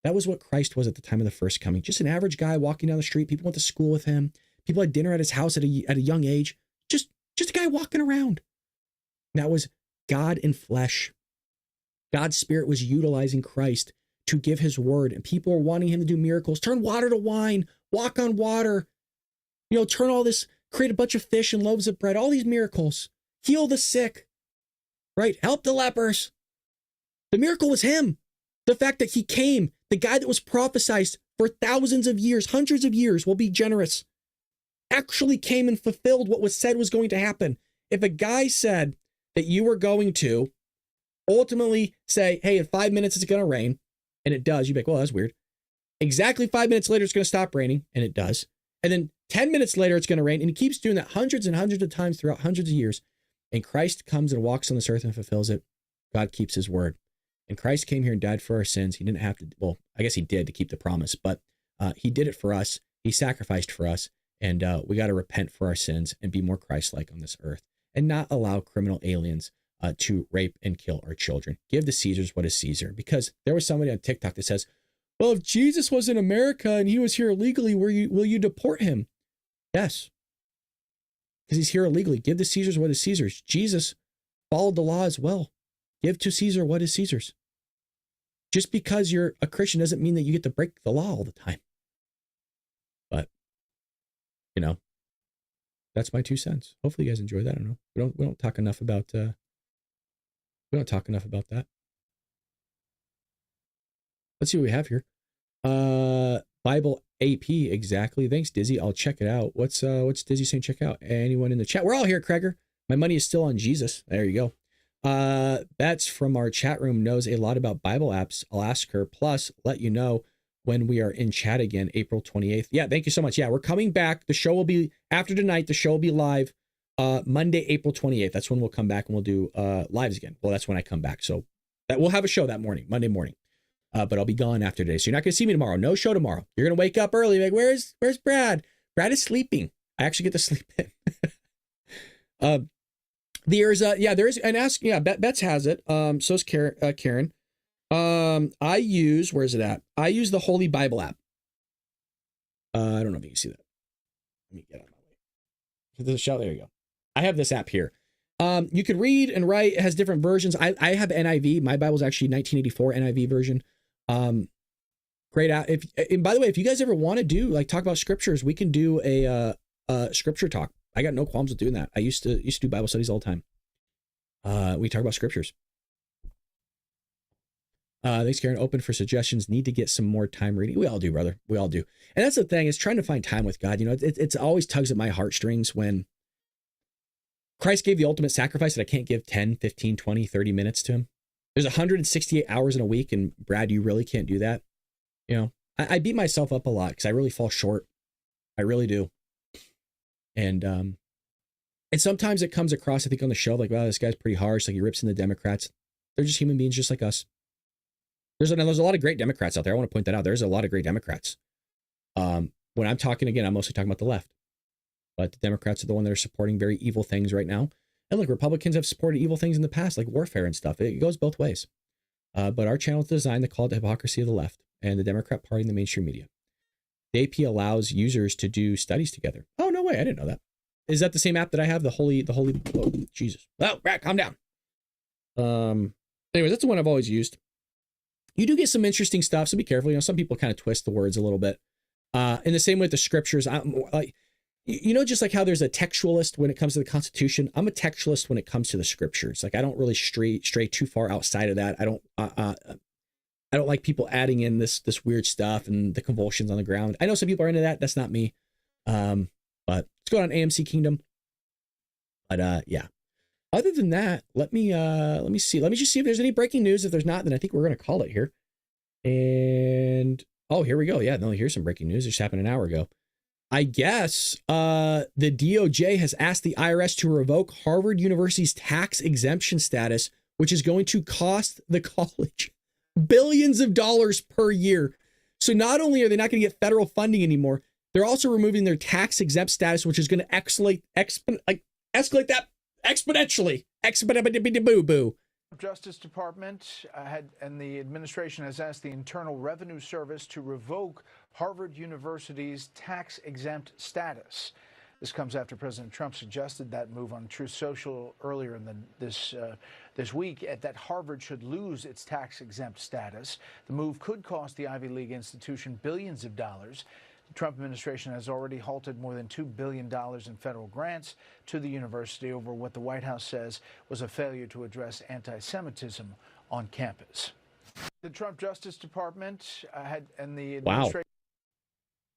That was what Christ was at the time of the first coming. Just an average guy walking down the street. People went to school with him. People had dinner at his house at a young age. Just a guy walking around. And that was God in flesh. God's spirit was utilizing Christ to give his word, and people were wanting him to do miracles, turn water to wine, walk on water, turn all this, create a bunch of fish and loaves of bread, all these miracles, heal the sick, right? Help the lepers. The miracle was him. The fact that he came, the guy that was prophesied for thousands of years, hundreds of years, we'll be generous, actually came and fulfilled what was said was going to happen. If a guy said that you were going to ultimately say, hey, in 5 minutes it's going to rain, and it does, you'd be like, well, that's weird. Exactly 5 minutes later, it's going to stop raining, and it does. And then 10 minutes later, it's going to rain, and he keeps doing that hundreds and hundreds of times throughout hundreds of years. And Christ comes and walks on this earth and fulfills it. God keeps his word. And Christ came here and died for our sins. He didn't have to, well, I guess he did to keep the promise, but he did it for us. He sacrificed for us, and we got to repent for our sins and be more Christ-like on this earth and not allow criminal aliens to rape and kill our children. Give the Caesars what is Caesar. Because there was somebody on TikTok that says, well, if Jesus was in America and he was here illegally, will you deport him? Yes. Because he's here illegally. Give the Caesars what is Caesar's. Jesus followed the law as well. Give to Caesar what is Caesar's. Just because you're a Christian doesn't mean that you get to break the law all the time. But, that's my 2 cents. Hopefully you guys enjoy that. I don't know. We don't talk enough about that. Let's see what we have here. Bible AP, exactly. Thanks, Dizzy. I'll check it out. What's Dizzy saying? Check out. Anyone in the chat? We're all here, Kreger. My money is still on Jesus. There you go. Bets from our chat room knows a lot about Bible apps. I'll ask her. Plus, let you know when we are in chat again, April 28th. Yeah, thank you so much. Yeah, we're coming back. The show will be after tonight. The show will be live Monday, April 28th. That's when we'll come back and we'll do lives again. Well, that's when I come back. So that we'll have a show that morning, Monday morning. But I'll be gone after today. So you're not going to see me tomorrow. No show tomorrow. You're going to wake up early. Like, where's Brad? Brad is sleeping. I actually get to sleep in. There is, and ask, Bets has it. So's Karen. I use, where's it at? I use the Holy Bible app. I don't know if you can see that. Let me get on my way. The show, there you go. I have this app here. You could read and write. It has different versions. I have NIV. My Bible's actually 1984 NIV version. Great app. And by the way, if you guys ever want to do talk about scriptures, we can do a scripture talk. I got no qualms with doing that. I used to do Bible studies all the time. We talk about scriptures. Thanks, Karen. Open for suggestions. Need to get some more time reading. We all do, brother. We all do. And that's the thing, is trying to find time with God. It's always tugs at my heartstrings when Christ gave the ultimate sacrifice that I can't give 10, 15, 20, 30 minutes to him. There's 168 hours in a week, and Brad, you really can't do that. I beat myself up a lot because I really fall short. I really do. And sometimes it comes across, I think, on the show, like, wow, this guy's pretty harsh. Like, he rips in the Democrats. They're just human beings just like us. There's a lot of great Democrats out there. I want to point that out. There's a lot of great Democrats. When I'm talking again, I'm mostly talking about the left. But the Democrats are the one that are supporting very evil things right now. And look, Republicans have supported evil things in the past, like warfare and stuff. It goes both ways. But our channel is designed to call it the hypocrisy of the left and the Democrat Party and the mainstream media. The AP allows users to do studies together. Oh, no way. I didn't know that. Is that the same app that I have? The holy, oh, Jesus. Oh, Brad, calm down. Anyways, that's the one I've always used. You do get some interesting stuff, so be careful. You know, some people kind of twist the words a little bit. In the same way with the scriptures, just like how there's a textualist when it comes to the Constitution, I'm a textualist when it comes to the scriptures. Like I don't really stray too far outside of that. I don't like people adding in this weird stuff and the convulsions on the ground. I know some people are into that. That's not me. But let's go on AMC Kingdom. But yeah. Other than that, let me see. Let me just see if there's any breaking news. If there's not, then I think we're going to call it here. And oh, here we go. Yeah, no, here's some breaking news. It just happened an hour ago. I guess the DOJ has asked the IRS to revoke Harvard University's tax exemption status, which is going to cost the college billions of dollars per year. So not only are they not going to get federal funding anymore, they're also removing their tax exempt status, which is going to escalate that exponentially. Boo. Justice Department and the administration has asked the Internal Revenue Service to revoke Harvard University's tax-exempt status. This comes after President Trump suggested that move on Truth Social earlier in this week, that Harvard should lose its tax-exempt status. The move could cost the Ivy League institution billions of dollars. The Trump administration has already halted more than $2 billion in federal grants to the university over what the White House says was a failure to address anti-Semitism on campus. The Trump Justice Department and the administration... Wow.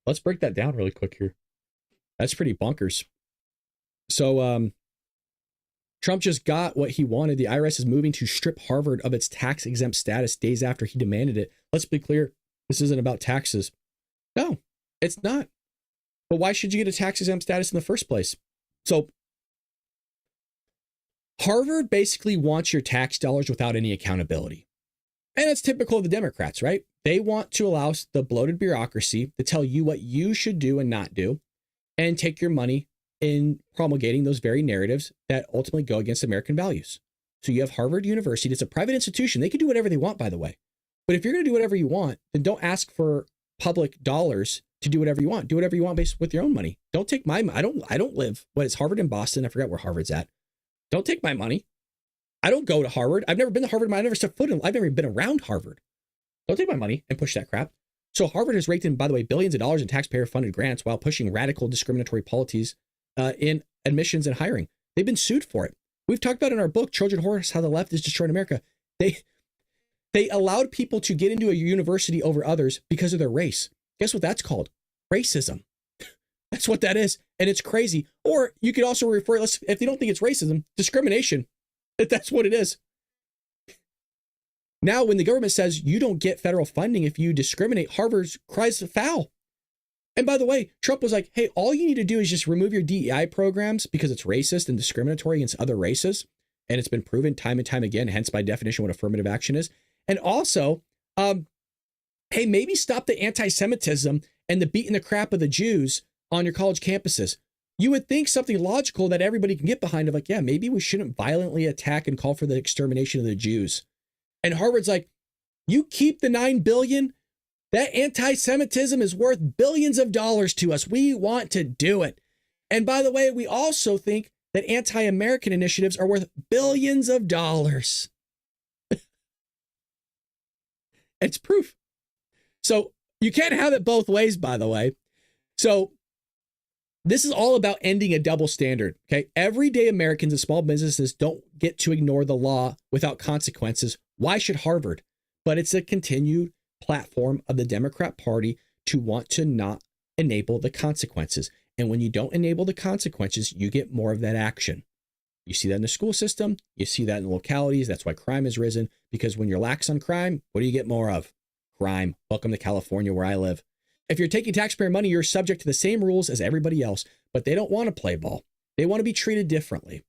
Let's break that down really quick here. That's pretty bonkers. So Trump just got what he wanted. The IRS is moving to strip Harvard of its tax-exempt status days after he demanded it. Let's be clear. This isn't about taxes. No. It's not. But why should you get a tax exempt status in the first place? So Harvard basically wants your tax dollars without any accountability. And it's typical of the Democrats, right? They want to allow the bloated bureaucracy to tell you what you should do and not do, and take your money in promulgating those very narratives that ultimately go against American values. So you have Harvard University. It's a private institution. They can do whatever they want, by the way. But if you're going to do whatever you want, then don't ask for public dollars to do whatever you want. Do whatever you want based with your own money. Don't take my money. I don't live, it's Harvard in Boston. I forgot where Harvard's at. Don't take my money. I don't go to Harvard. I've never been to Harvard. I've never stepped foot in. I've never been around Harvard. Don't take my money and push that crap. So Harvard has raked in, by the way, billions of dollars in taxpayer funded grants while pushing radical discriminatory policies in admissions and hiring. They've been sued for it. We've talked about in our book, Trojan Horse, How the Left is Destroying America. They allowed people to get into a university over others because of their race. Guess what that's called? Racism. That's what that is. And it's crazy. Or you could also refer, if you don't think it's racism, discrimination. That's what it is. Now, when the government says you don't get federal funding if you discriminate, Harvard cries foul. And by the way, Trump was like, hey, all you need to do is just remove your DEI programs because it's racist and discriminatory against other races. And it's been proven time and time again, hence by definition what affirmative action is. And also, hey, maybe stop the anti-Semitism and the beating the crap of the Jews on your college campuses. You would think something logical that everybody can get behind of like, yeah, maybe we shouldn't violently attack and call for the extermination of the Jews. And Harvard's like, you keep the $9 billion. That anti-Semitism is worth billions of dollars to us. We want to do it. And by the way, we also think that anti-American initiatives are worth billions of dollars. It's proof. So you can't have it both ways, by the way. So this is all about ending a double standard. Okay. Everyday Americans and small businesses don't get to ignore the law without consequences. Why should Harvard? But it's a continued platform of the Democrat Party to want to not enable the consequences. And when you don't enable the consequences, you get more of that action. You see that in the school system. You see that in the localities. That's why crime has risen, because when you're lax on crime, what do you get more of? Crime. Welcome to California, where I live. If you're taking taxpayer money, you're subject to the same rules as everybody else, but they don't want to play ball. They want to be treated differently.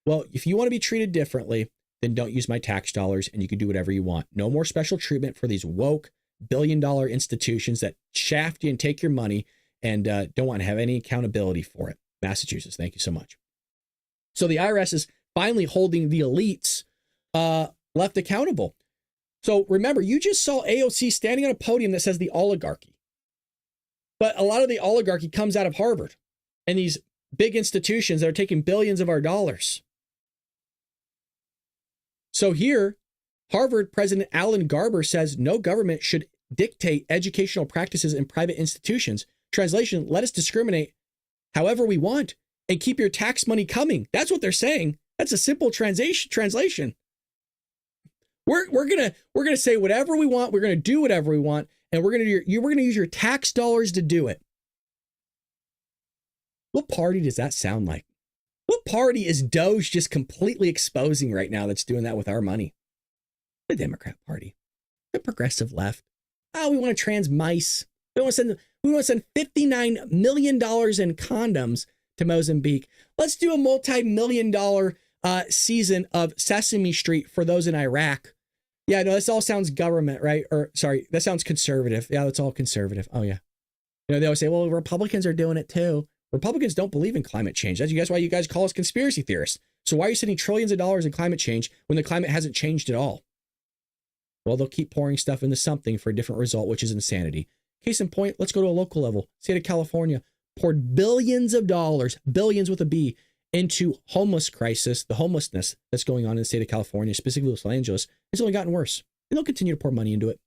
Well, if you want to be treated differently, then don't use my tax dollars and you can do whatever you want. No more special treatment for these woke billion-dollar institutions that shaft you and take your money and don't want to have any accountability for it. Massachusetts, thank you so much. So the IRS is finally holding the elites left accountable. So remember, you just saw AOC standing on a podium that says the oligarchy. But a lot of the oligarchy comes out of Harvard and these big institutions that are taking billions of our dollars. So here, Harvard President Alan Garber says no government should dictate educational practices in private institutions. Translation, let us discriminate however we want and keep your tax money coming. That's what they're saying. That's a simple translation. We're gonna say whatever we want. We're gonna do whatever we want, and we're gonna use your tax dollars to do it. What party does that sound like? What party is Doge just completely exposing right now that's doing that with our money? The Democrat Party, the progressive left. Oh, we want to trans mice. We want to send $59 million in condoms to Mozambique. Let's do a multi-million-dollar season of Sesame Street for those in Iraq. Yeah, no, this all sounds government, right? Or sorry, that sounds conservative. Yeah, that's all conservative. Oh yeah. You know, they always say, well, Republicans are doing it too. Republicans don't believe in climate change. That's why you guys call us conspiracy theorists. So why are you sending trillions of dollars in climate change when the climate hasn't changed at all? Well, they'll keep pouring stuff into something for a different result, which is insanity. Case in point, let's go to a local level. State of California poured billions of dollars, billions with a B, into homeless crisis, the homelessness that's going on in the state of California, specifically Los Angeles. It's only gotten worse. And they'll continue to pour money into it.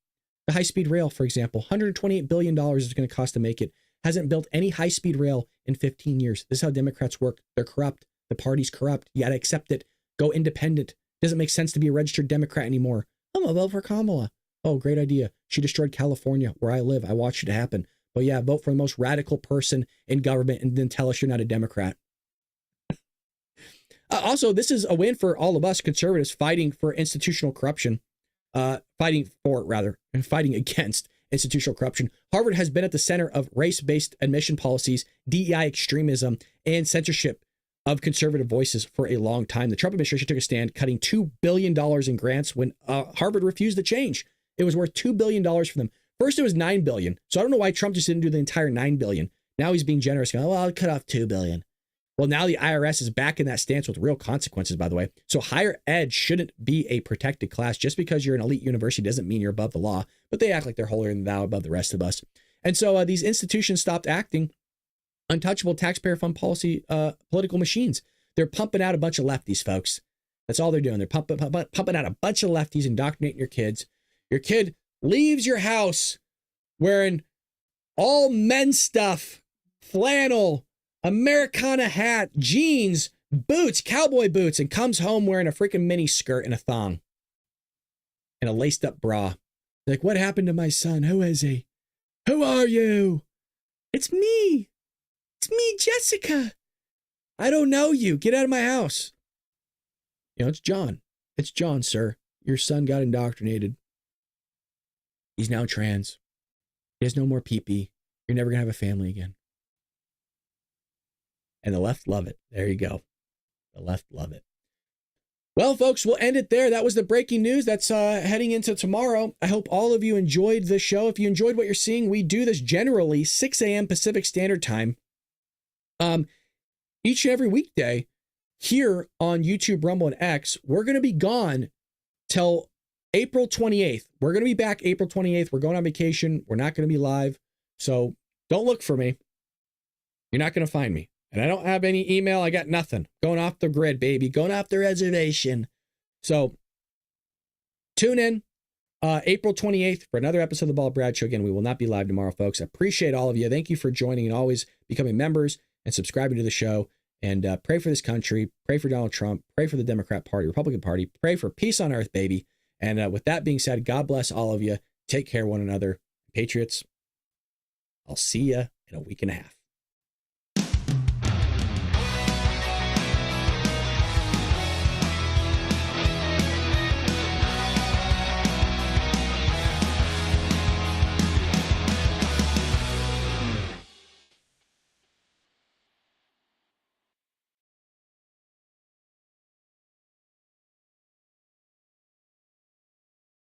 The high-speed rail, for example, $128 billion is going to cost to make it. Hasn't built any high-speed rail in 15 years. This is how Democrats work. They're corrupt. The party's corrupt. You got to accept it. Go independent. Doesn't make sense to be a registered Democrat anymore. I'm going to vote for Kamala. Oh, great idea. She destroyed California, where I live. I watched it happen. But yeah, vote for the most radical person in government and then tell us you're not a Democrat. Also, this is a win for all of us conservatives fighting for institutional corruption, fighting against institutional corruption. Harvard has been at the center of race-based admission policies, DEI extremism, and censorship of conservative voices for a long time. The Trump administration took a stand, cutting $2 billion in grants when Harvard refused to change. It was worth $2 billion for them. First, it was $9 billion. So I don't know why Trump just didn't do the entire $9 billion. Now he's being generous, going, well, I'll cut off $2 billion. Well, now the IRS is back in that stance with real consequences, by the way. So higher ed shouldn't be a protected class. Just because you're an elite university doesn't mean you're above the law, but they act like they're holier than thou above the rest of us. And so these institutions stopped acting untouchable taxpayer fund policy political machines. They're pumping out a bunch of lefties, folks. That's all they're doing. They're pumping out a bunch of lefties, indoctrinating your kids. Your kid leaves your house wearing all men's stuff, flannel, Americana hat, jeans, boots, cowboy boots, and comes home wearing a freaking mini skirt and a thong and a laced up bra. Like, what happened to my son? Who is he? Who are you? It's me. It's me, Jessica. I don't know you. Get out of my house. You know, it's John. It's John, sir. Your son got indoctrinated. He's now trans. He has no more pee-pee. You're never going to have a family again. And the left love it. There you go. The left love it. Well, folks, we'll end it there. That was the breaking news that's heading into tomorrow. I hope all of you enjoyed the show. If you enjoyed what you're seeing, we do this generally 6 a.m. Pacific Standard Time. Each and every weekday here on YouTube, Rumble, and X. We're going to be gone till April 28th. We're going to be back April 28th. We're going on vacation. We're not going to be live. So don't look for me. You're not going to find me. And I don't have any email. I got nothing. Going off the grid, baby. Going off the reservation. So tune in April 28th for another episode of the Bald Brad Show. Again, we will not be live tomorrow, folks. I appreciate all of you. Thank you for joining and always becoming members and subscribing to the show. And pray for this country. Pray for Donald Trump. Pray for the Democrat Party, Republican Party. Pray for peace on earth, baby. And with that being said, God bless all of you. Take care of one another. Patriots, I'll see you in a week and a half.